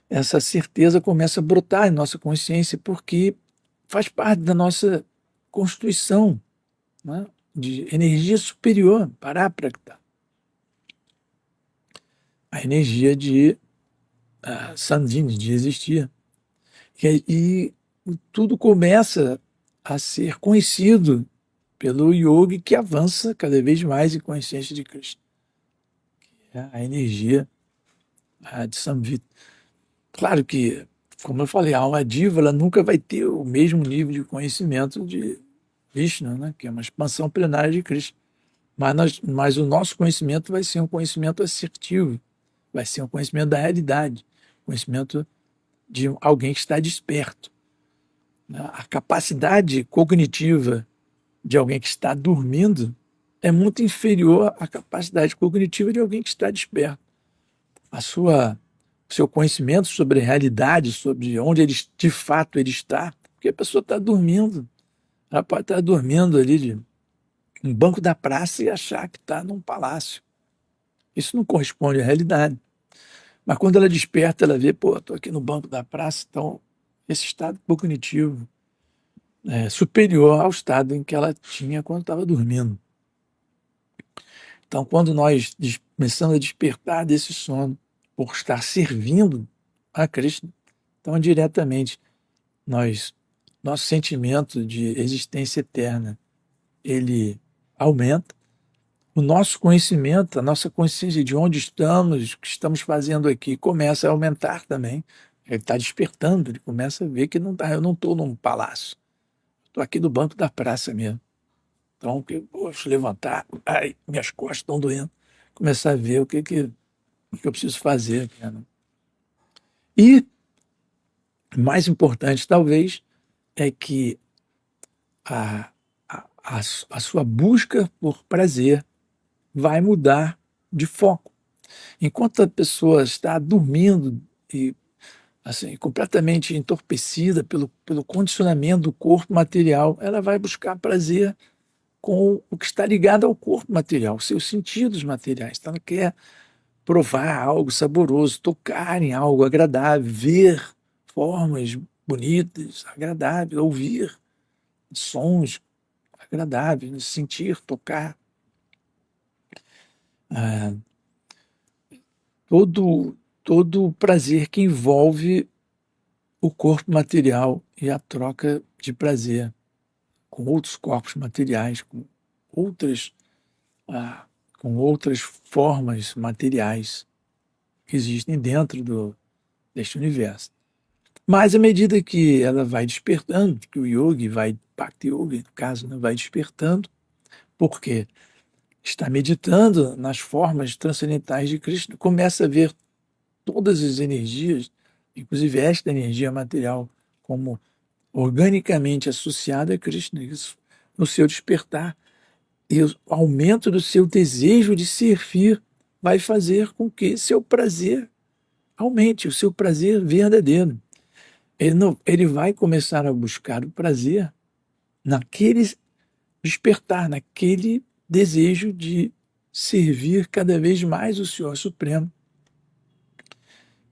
Essa certeza começa a brotar em nossa consciência porque faz parte da nossa constituição, né, de energia superior, paráprata, a energia de Sandhini, de existir. E tudo começa a ser conhecido pelo yogi que avança cada vez mais em consciência de Krishna, que é a energia de Samvita. Claro que, como eu falei, a alma diva ela nunca vai ter o mesmo nível de conhecimento de Vishnu, né, que é uma expansão plenária de Krishna. Mas o nosso conhecimento vai ser um conhecimento assertivo, vai ser um conhecimento da realidade, conhecimento de alguém que está desperto. A capacidade cognitiva de alguém que está dormindo é muito inferior à capacidade cognitiva de alguém que está desperto. O seu conhecimento sobre a realidade, sobre onde ele, de fato ele está, porque a pessoa está dormindo. Ela pode estar dormindo ali no banco da praça e achar que está num palácio. Isso não corresponde à realidade. Mas quando ela desperta, ela vê, pô, estou aqui no banco da praça, então esse estado cognitivo é superior ao estado em que ela tinha quando estava dormindo. Então, quando nós começamos a despertar desse sono, por estar servindo a Krishna, então diretamente nosso sentimento de existência eterna, ele aumenta, o nosso conhecimento, a nossa consciência de onde estamos, o que estamos fazendo aqui, começa a aumentar também. Ele está despertando, ele começa a ver que eu não estou num palácio, estou aqui no banco da praça mesmo. Então, eu posso levantar, ai, minhas costas estão doendo, começar a ver o que eu preciso fazer aqui, né? E, mais importante talvez, é que a, a sua busca por prazer vai mudar de foco. Enquanto a pessoa está dormindo e assim, completamente entorpecida pelo condicionamento do corpo material, ela vai buscar prazer com o que está ligado ao corpo material, os seus sentidos materiais. Então, ela quer provar algo saboroso, tocar em algo agradável, ver formas bonitas, agradáveis, ouvir sons agradáveis, sentir, tocar. Todo o prazer que envolve o corpo material e a troca de prazer com outros corpos materiais, outras, com outras formas materiais que existem dentro deste universo. Mas à medida que ela vai despertando, que o yogi Bhakti Yogi, no caso, né, vai despertando, porque está meditando nas formas transcendentais de Krishna, começa a ver todas as energias, inclusive esta energia material, como organicamente associada a Krishna, isso no seu despertar. E o aumento do seu desejo de servir vai fazer com que seu prazer aumente, o seu prazer verdadeiro. Ele vai começar a buscar o prazer naquele despertar, naquele desejo de servir cada vez mais o Senhor Supremo,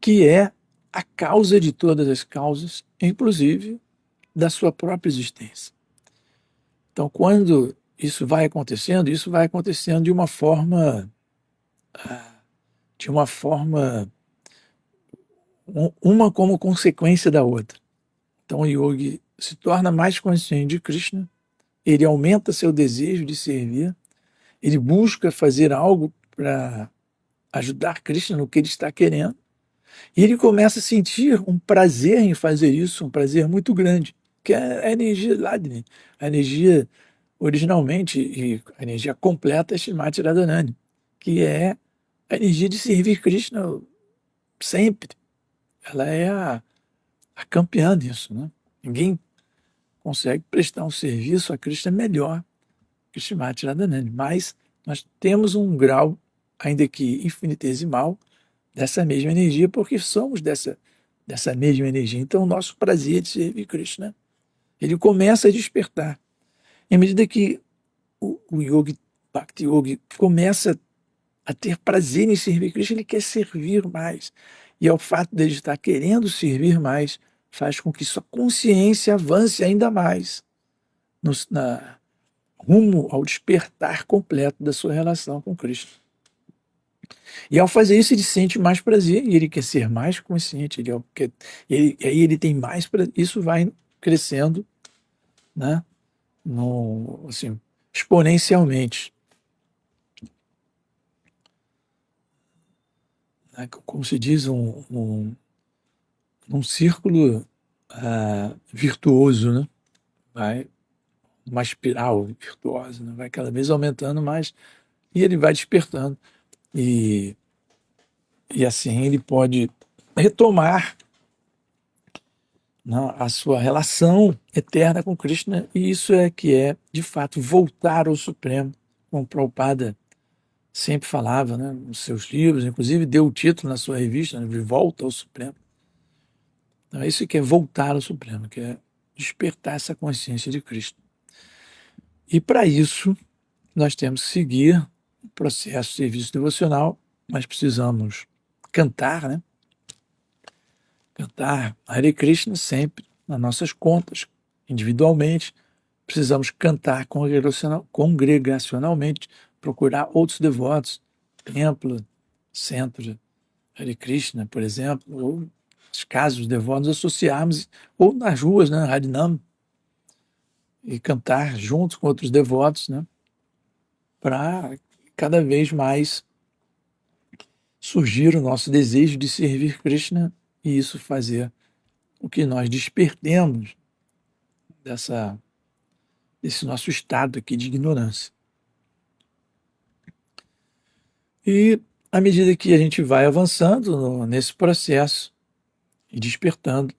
que é a causa de todas as causas, inclusive da sua própria existência. Então, quando isso vai acontecendo de uma forma de uma forma, uma como consequência da outra. Então o yogi se torna mais consciente de Krishna, ele aumenta seu desejo de servir, ele busca fazer algo para ajudar Krishna no que ele está querendo, e ele começa a sentir um prazer em fazer isso, um prazer muito grande, que é a energia Ladini, a energia originalmente, e a energia completa é Srimati Radharani, que é a energia de servir Krishna sempre. Ela é a campeã disso, né? Ninguém consegue prestar um serviço a Krishna melhor que Srimati Radharani, mas nós temos um grau, ainda que infinitesimal, dessa mesma energia, porque somos dessa mesma energia. Então, o nosso prazer de servir Krishna, ele começa a despertar. Em medida que o yogi, Bhakti Yogi, começa a ter prazer em servir Krishna, ele quer servir mais. E ao fato de ele estar querendo servir mais, faz com que sua consciência avance ainda mais rumo ao despertar completo da sua relação com Krishna. E ao fazer isso, ele sente mais prazer e ele quer ser mais consciente. Aí ele tem mais prazer. Isso vai crescendo, né? Assim, exponencialmente. Né? Como se diz, um círculo virtuoso, né? Vai uma espiral virtuosa, né? Vai cada vez aumentando mais e ele vai despertando. E assim ele pode retomar, né, a sua relação eterna com Krishna, e isso é que é, de fato, voltar ao Supremo, como Prabhupada sempre falava, né, nos seus livros, inclusive deu o título na sua revista, né, de Volta ao Supremo. Então é isso que é voltar ao Supremo, que é despertar essa consciência de Krishna. E para isso, nós temos que seguir o processo de serviço devocional, nós precisamos cantar, né? Cantar Hare Krishna sempre nas nossas contas, individualmente. Precisamos cantar congregacionalmente, procurar outros devotos, templo, centro Hare Krishna, por exemplo, ou os casos devotos associarmos, ou nas ruas, né, Harinam, e cantar juntos com outros devotos, né, para cada vez mais surgir o nosso desejo de servir Krishna e isso fazer o que nós despertemos desse nosso estado aqui de ignorância. E à medida que a gente vai avançando nesse processo e despertando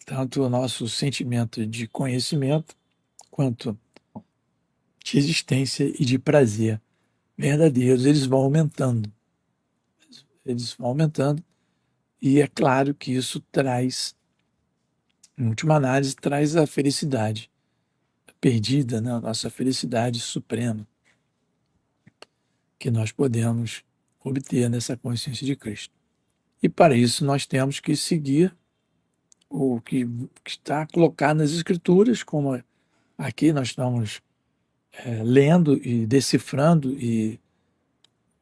tanto o nosso sentimento de conhecimento quanto de existência e de prazer verdadeiros, eles vão aumentando. Eles vão aumentando e é claro que isso traz, em última análise, traz a felicidade perdida, né? A nossa felicidade suprema que nós podemos obter nessa consciência de Cristo. E para isso nós temos que seguir o que está colocado nas Escrituras, como aqui nós estamos lendo e decifrando e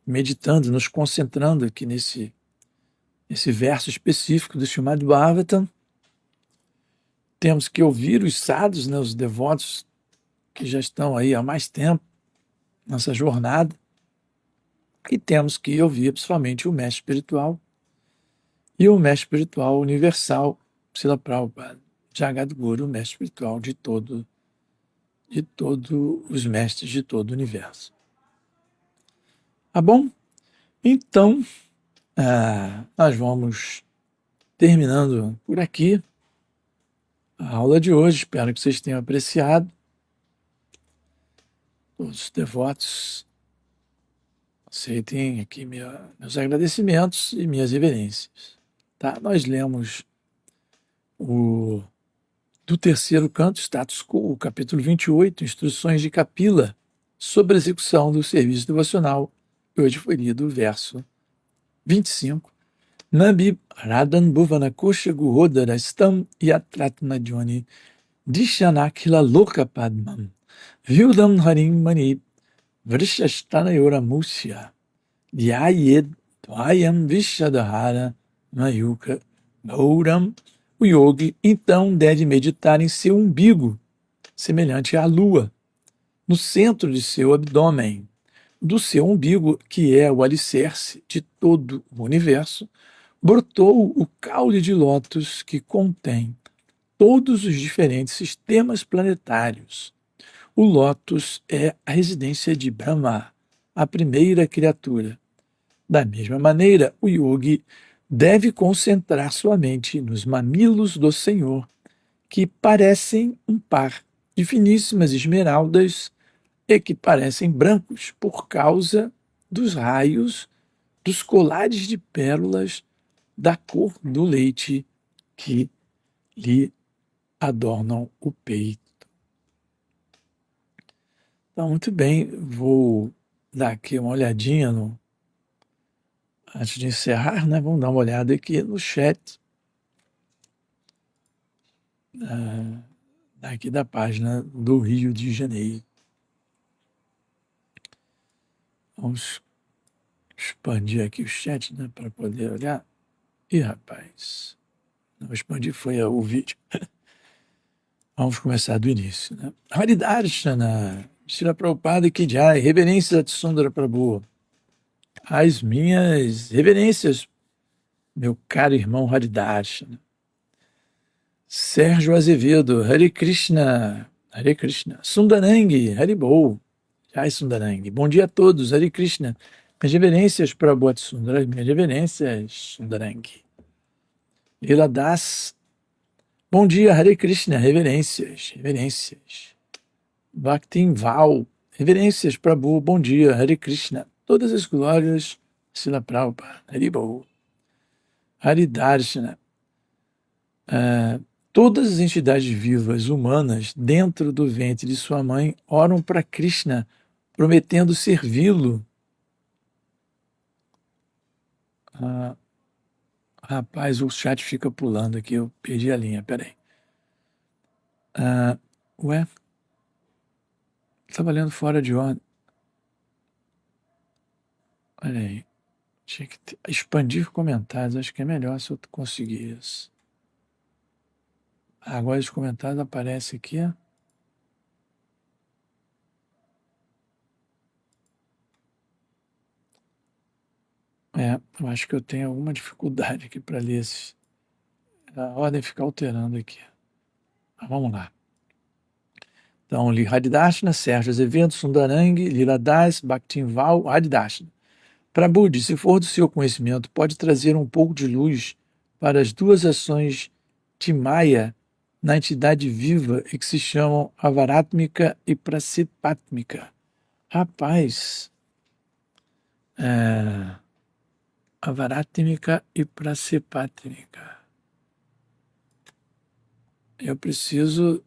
meditando, nos concentrando aqui nesse verso específico do Srimad Bhagavatam. Temos que ouvir os sadhus, né, os devotos que já estão aí há mais tempo nessa jornada, e temos que ouvir principalmente o mestre espiritual e o mestre espiritual universal, Srila Prabhupada, Jagadguru, o mestre espiritual de todos os mestres de todo o universo. Tá bom? Então, nós vamos terminando por aqui a aula de hoje. Espero que vocês tenham apreciado. Todos os devotos aceitem aqui meus agradecimentos e minhas reverências. Tá? Nós lemos do terceiro canto, Status Quo, o capítulo 28, Instruções de Kapila, sobre a execução do serviço devocional. E hoje foi lido o verso 25. Nabi Radan Bhuvana Kosha Guhodara Stam Yatratna Joni Dishanakila Loka Padmam Vyudam Harim Mani Vrishashtana Yora Musya Yayed Dvayam Vishadhara Mayuka Gauram. O yogi, então, deve meditar em seu umbigo, semelhante à lua, no centro de seu abdômen. Do seu umbigo, que é o alicerce de todo o universo, brotou o caule de lótus que contém todos os diferentes sistemas planetários. O lótus é a residência de Brahma, a primeira criatura. Da mesma maneira, o yogi deve concentrar sua mente nos mamilos do Senhor, que parecem um par de finíssimas esmeraldas e que parecem brancos por causa dos raios dos colares de pérolas da cor do leite que lhe adornam o peito. Então, muito bem, vou dar aqui uma olhadinha antes de encerrar, né? Vamos dar uma olhada aqui no chat aqui da página do Rio de Janeiro. Vamos expandir aqui o chat, né, para poder olhar. Ih, rapaz, não expandir foi o vídeo. Vamos começar do início, né? Haridarshana, Srila Prabhupada Ki Jai, reverências a Tsundara Prabhu. As minhas reverências, meu caro irmão Haridarshana. Sérgio Azevedo, Hare Krishna, Hare Krishna. Sundarangi, Haribol, Jai Sundarangi. Bom dia a todos, Hare Krishna. Minhas reverências para Boa Sundara, minhas reverências, Sundarangi. Lila Das, bom dia, Hare Krishna, reverências, reverências. Bhaktin Val, reverências para Boa, bom dia, Hare Krishna. Todas as glórias, Sila Prabhupada, Haribol. Haridarshana. Todas as entidades vivas humanas dentro do ventre de sua mãe oram para Krishna, prometendo servi-lo. Rapaz, o chat fica pulando aqui, eu perdi a linha, peraí. Ué? Estava lendo fora de ordem. Olha aí. Tinha que expandir comentários, acho que é melhor se eu conseguir isso. Agora os comentários aparecem aqui. Eu acho que eu tenho alguma dificuldade aqui para ler esses. A ordem fica alterando aqui. Mas vamos lá. Então, li Haridashna, Sérgio Azevedo, Sundarangi, Lila Das, Bhaktinval, Haridashna. Prabhuji, se for do seu conhecimento, pode trazer um pouco de luz para as duas ações de Maya na entidade viva e que se chamam Avaratmika e Prasipatmika. Rapaz, Avaratmika e Prasipatmika. Eu preciso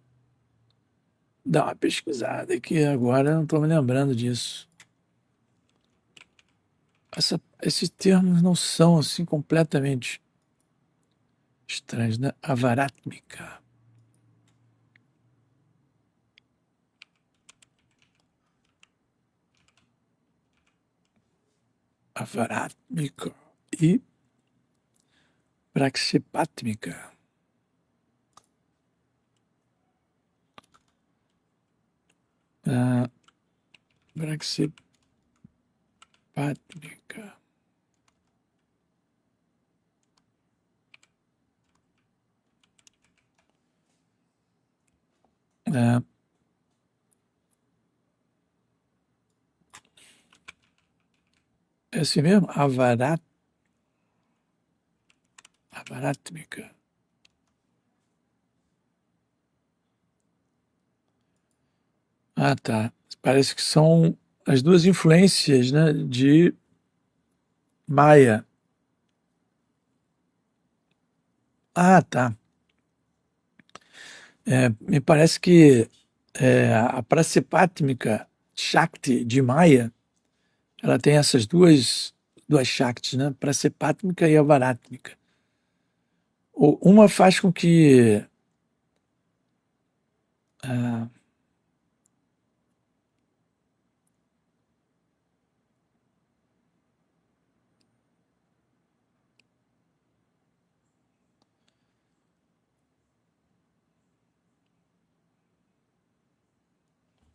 dar uma pesquisada aqui agora, não estou me lembrando disso. Esses termos não são assim completamente estranhos, né? Avaratmika. Avaratmika e Praxipatmika. Praxipatmika. É assim mesmo? Avaratmika. Ah, tá. Parece que são as duas influências, né, de Maia. Ah, tá. Me parece que a Prasipatmika Shakti de Maia, ela tem essas duas Shaktis, né? Prasipatmika e Avaratmika. Uma faz com que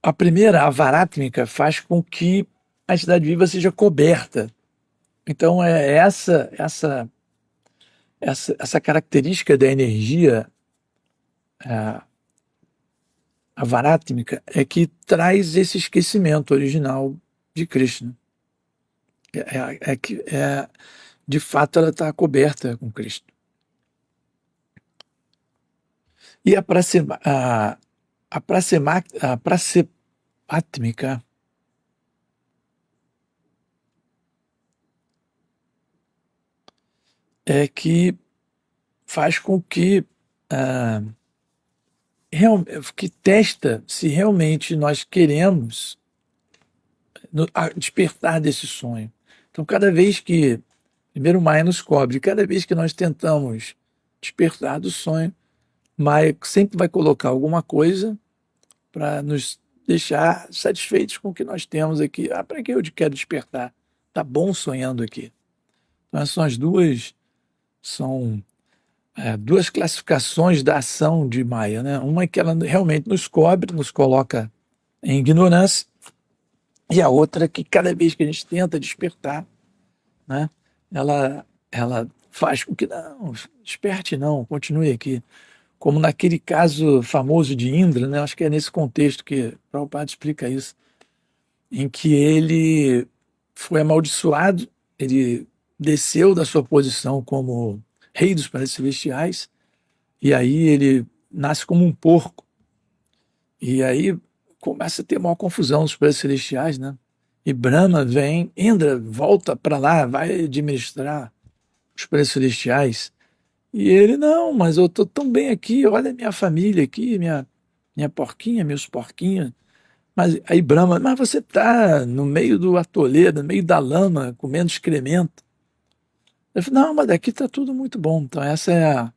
a primeira, a varátmica, faz com que a entidade viva seja coberta. Então, é essa característica da energia, a varátmica, é que traz esse esquecimento original de Krishna. De fato, ela está coberta com Krishna. E a prasepátmica é que faz com que que testa se realmente nós queremos despertar desse sonho. Então, cada vez que, primeiro Maia nos cobre, cada vez que nós tentamos despertar do sonho, Maia sempre vai colocar alguma coisa para nos deixar satisfeitos com o que nós temos aqui. Para que eu quero despertar? Tá bom sonhando aqui. Então, essas são duas classificações da ação de Maia, né? Uma é que ela realmente nos cobre, nos coloca em ignorância, e a outra é que cada vez que a gente tenta despertar, né, ela faz com que não, desperte não, continue aqui. Como naquele caso famoso de Indra, né? Acho que é nesse contexto que Prabhupada explica isso, em que ele foi amaldiçoado, ele desceu da sua posição como rei dos planetas celestiais, e aí ele nasce como um porco, e aí começa a ter uma confusão nos planetas celestiais, né? E Brahma vem, Indra volta para lá, vai administrar os planetas celestiais, e ele, não, mas eu estou tão bem aqui, olha a minha família aqui, minha porquinha, meus porquinhos. Mas aí Brahma, mas você está no meio do atoleiro, no meio da lama, comendo excremento. Ele falou, não, mas daqui está tudo muito bom. Então essa é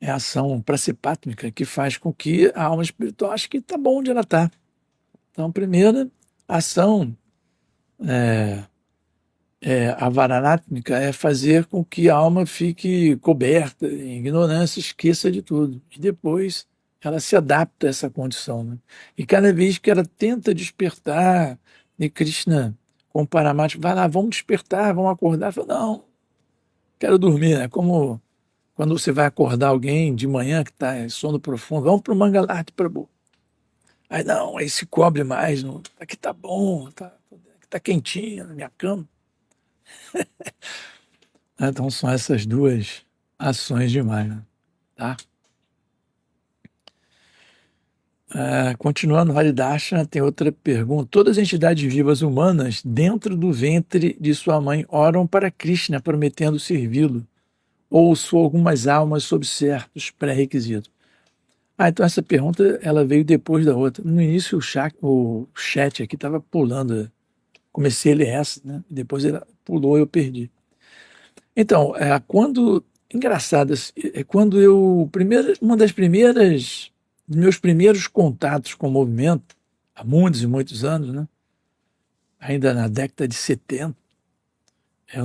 a ação pracipátmica que faz com que a alma espiritual ache que está bom onde ela está. Então, a primeira ação, a varanátmica, é fazer com que a alma fique coberta em ignorância, esqueça de tudo. E depois ela se adapta a essa condição, né? E cada vez que ela tenta despertar, e Krishna, com o Paramatma, vai lá, vamos despertar, vamos acordar. Fala, não, quero dormir. É como quando você vai acordar alguém de manhã que está em sono profundo, vamos para o Mangalarti Prabhu. Aí não, aí se cobre mais, não, aqui tá bom, aqui tá quentinho na minha cama. Então são essas duas ações de Maya, tá? Continuando, Haridarshan tem outra pergunta. Todas as entidades vivas humanas dentro do ventre de sua mãe oram para Krishna, prometendo servi-lo, ou são algumas almas sob certos pré-requisitos? Então essa pergunta ela veio depois da outra. No início o chat aqui estava pulando. Comecei a ler essa, né? Depois ele pulou e eu perdi. Então, engraçado, quando uma das primeiras, dos meus primeiros contatos com o movimento, há muitos e muitos anos, né? Ainda na década de 70,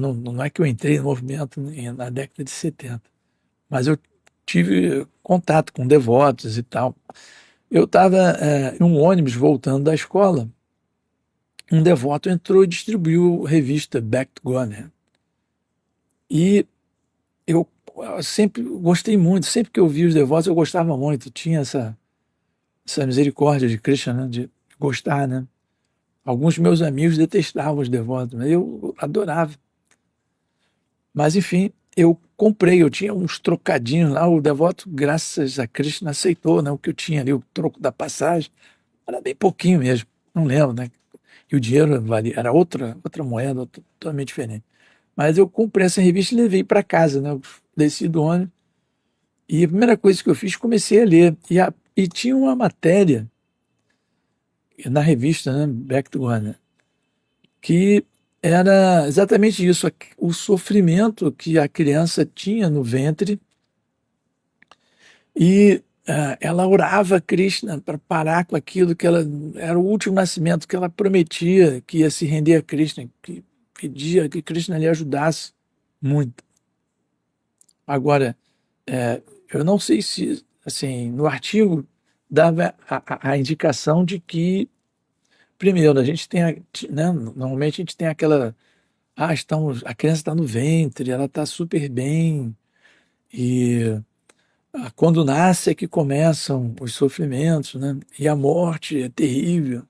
não é que eu entrei no movimento na década de 70, mas eu tive contato com devotos e tal. Eu estava em um ônibus voltando da escola, um devoto entrou e distribuiu a revista Back to God, né? E eu sempre gostei muito, sempre que eu vi os devotos eu gostava muito, tinha essa misericórdia de Krishna, né, de gostar, né? Alguns meus amigos detestavam os devotos, mas eu adorava. Mas enfim, eu tinha uns trocadinhos lá, o devoto, graças a Krishna, aceitou, né, o que eu tinha ali, o troco da passagem, era bem pouquinho mesmo, não lembro, né? E o dinheiro valia, era outra moeda, totalmente diferente. Mas eu comprei essa revista e levei para casa, né? Eu desci do ônibus e a primeira coisa que eu fiz, comecei a ler. E tinha uma matéria na revista, né, Back to God, né, que era exatamente isso, o sofrimento que a criança tinha no ventre e ela orava a Krishna para parar com aquilo que ela era o último nascimento que ela prometia que ia se render a Krishna, que pedia que Krishna lhe ajudasse muito. Agora, eu não sei se, assim, no artigo dava a indicação de que, primeiro, a gente tem, né, normalmente a gente tem aquela, a criança está no ventre, ela está super bem, e quando nasce é que começam os sofrimentos, né? E a morte é terrível.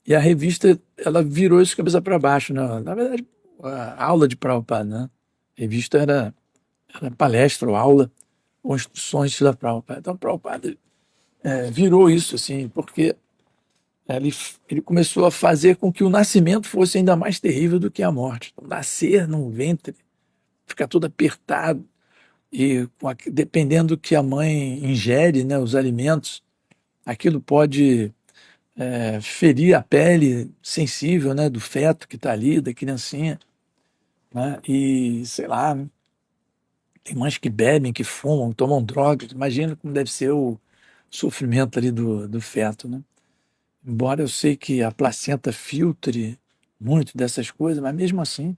E a revista, ela virou isso de cabeça para baixo, né? Na verdade, a aula de Prabhupada, né? A revista era palestra ou aula ou instruções da Prabhupada. Então, Prabhupada virou isso, assim, porque ele, ele começou a fazer com que o nascimento fosse ainda mais terrível do que a morte. Então, nascer num ventre, ficar todo apertado, e dependendo do que a mãe ingere, né, os alimentos, aquilo pode ferir a pele sensível, né, do feto que está ali, da criancinha, né, e sei lá, né, tem mães que bebem, que fumam, tomam drogas, imagina como deve ser o sofrimento ali do feto, né? Embora eu sei que a placenta filtre muito dessas coisas, mas mesmo assim,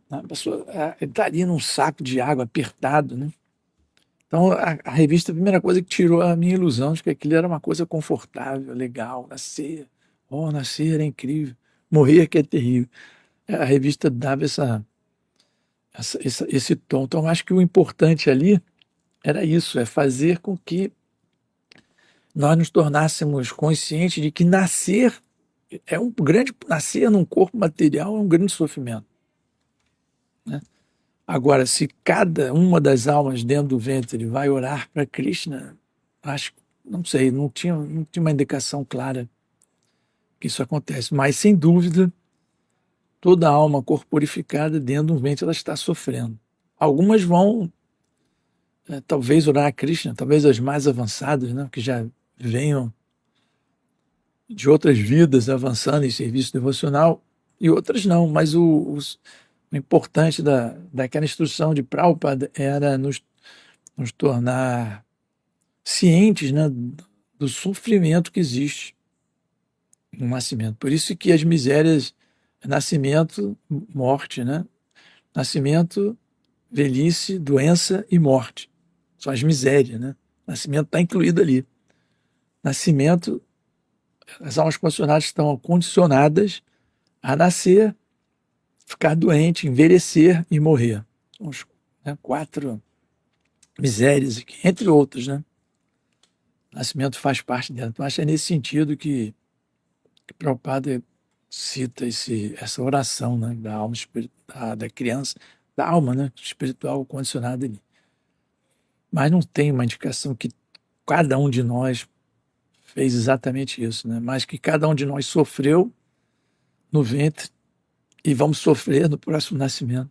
a pessoa está ali num saco de água apertado, né? Então, a revista, a primeira coisa que tirou a minha ilusão de que aquilo era uma coisa confortável, legal, nascer. Oh, nascer é incrível. Morrer que é terrível. A revista dava esse tom. Então, eu acho que o importante ali era isso, é fazer com que nós nos tornássemos conscientes de que nascer num corpo material é um grande sofrimento, né? Agora, se cada uma das almas dentro do ventre vai orar para Krishna, acho, não sei, não tinha uma indicação clara que isso acontece, mas sem dúvida, toda alma corporificada dentro do ventre ela está sofrendo. Algumas vão, talvez, orar a Krishna, talvez as mais avançadas, né, que já venham de outras vidas avançando em serviço devocional, e outras não, mas o importante daquela instrução de Prabhupada era nos tornar cientes, né, do sofrimento que existe no nascimento. Por isso que as misérias, nascimento, morte, né? Nascimento, velhice, doença e morte. São as misérias, né? Nascimento está incluído ali. Nascimento, as almas condicionadas estão condicionadas a nascer, ficar doente, envelhecer e morrer. São né, 4 misérias, entre outras, né? Nascimento faz parte dela. Então, acho que é nesse sentido que Prabhupada cita essa oração, né, da alma da criança, da alma, né, espiritual condicionada ali. Mas não tem uma indicação que cada um de nós fez exatamente isso, né? Mas que cada um de nós sofreu no ventre e vamos sofrer no próximo nascimento.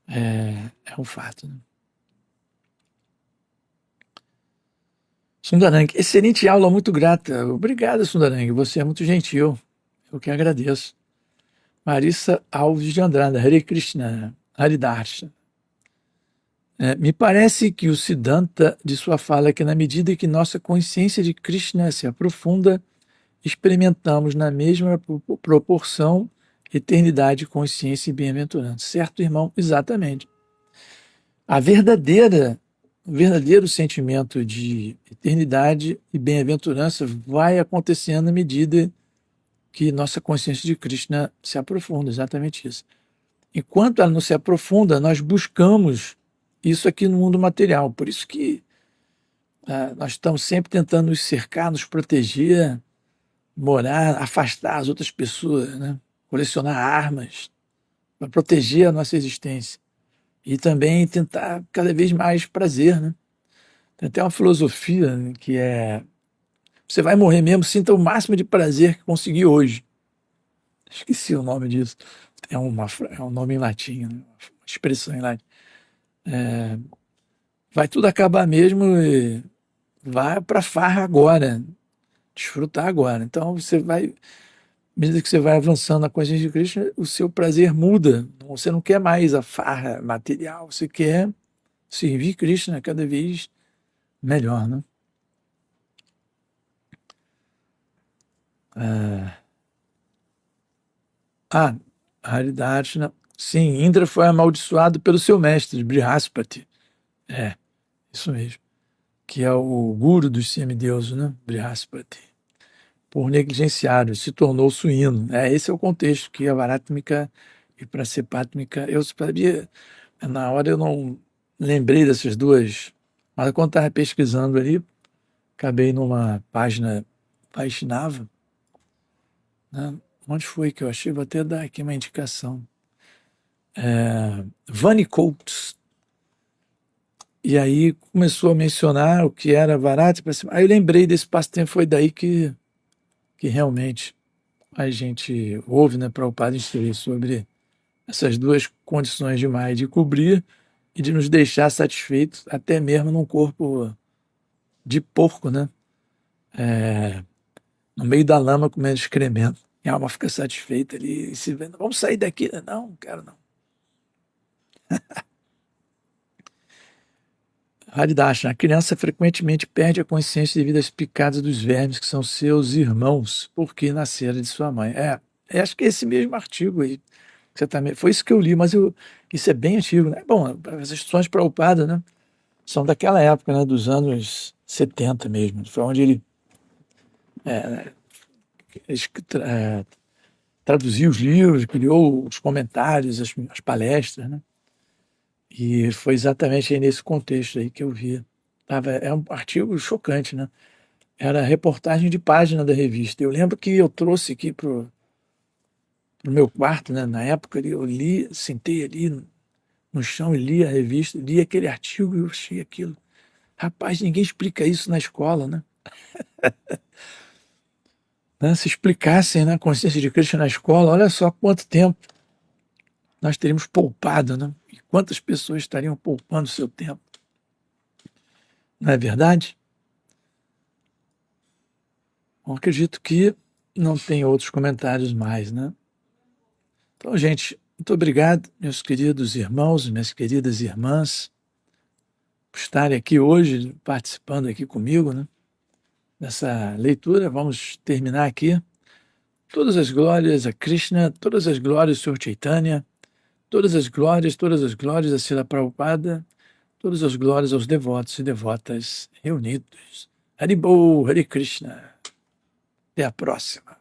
É um fato, né? Sundarang, excelente aula, muito grata. Obrigado, Sundarang, você é muito gentil. Eu que agradeço. Marissa Alves de Andrada, Hare Krishna, Haridarsha. Me parece que o Siddhanta de sua fala é que, na medida que nossa consciência de Krishna se aprofunda, experimentamos na mesma proporção eternidade, consciência e bem-aventurança. Certo, irmão? Exatamente. O verdadeiro sentimento de eternidade e bem-aventurança vai acontecendo à medida que nossa consciência de Krishna se aprofunda, exatamente isso. Enquanto ela não se aprofunda, nós buscamos isso aqui no mundo material. Por isso que nós estamos sempre tentando nos cercar, nos proteger, morar, afastar as outras pessoas, né? Colecionar armas para proteger a nossa existência. E também tentar cada vez mais prazer, né? Tem até uma filosofia, né, que é: você vai morrer mesmo, sinta o máximo de prazer que conseguir hoje. Esqueci o nome disso. É um nome em latim, né? Uma expressão em latim. Vai tudo acabar mesmo e vai para farra agora, desfrutar agora. Então você vai, à medida que você vai avançando na consciência de Cristo, o seu prazer muda. Você não quer mais a farra material, você quer servir Cristo, né, cada vez melhor, né? Haridashna. Sim, Indra foi amaldiçoado pelo seu mestre, Brihaspati. É, isso mesmo. que é o guru dos semideuses, né? Brihaspati, por negligenciado, se tornou suíno. Esse é o contexto que a varátmica e pracepátmica, eu sabia, na hora eu não lembrei dessas duas, mas quando estava pesquisando ali, acabei numa página Vaishnava, né? Onde foi que eu achei? Vou até dar aqui uma indicação. Vanny Coates. E aí começou a mencionar o que era Varati. Aí eu lembrei desse passatempo, foi daí que realmente a gente ouve, né, Prabhupada instruir sobre essas duas condições de Maya, de cobrir e de nos deixar satisfeitos, até mesmo num corpo de porco, né? No meio da lama comendo excremento. E a alma fica satisfeita ali e se vendo, vamos sair daqui, né? Não quero não. Haridash, a criança frequentemente perde a consciência devido às picadas dos vermes que são seus irmãos, porque nasceram de sua mãe. Acho que é esse mesmo artigo aí. Que você também, foi isso que eu li, mas isso é bem antigo, né? Bom, as instruções Prabhupada, né? São daquela época, né? Dos anos 70 mesmo. Foi onde ele traduziu os livros, criou os comentários, as palestras, né? E foi exatamente aí nesse contexto aí que eu vi. É um artigo chocante, né? Era reportagem de página da revista. Eu lembro que eu trouxe aqui pro meu quarto, né? Na época eu li, sentei ali no chão e li a revista, li aquele artigo e eu achei aquilo. Rapaz, ninguém explica isso na escola, né? Se explicassem, né, a consciência de Krishna na escola, olha só quanto tempo nós teríamos poupado, né? E quantas pessoas estariam poupando seu tempo. Não é verdade? Bom, acredito que não tem outros comentários mais, né? Então, gente, muito obrigado, meus queridos irmãos, minhas queridas irmãs, por estarem aqui hoje, participando aqui comigo, né? Nessa leitura. Vamos terminar aqui. Todas as glórias a Krishna, todas as glórias ao Senhor Chaitanya, todas as glórias a Srila Prabhupada, todas as glórias aos devotos e devotas reunidos. Haribol, Hare Krishna. Até a próxima.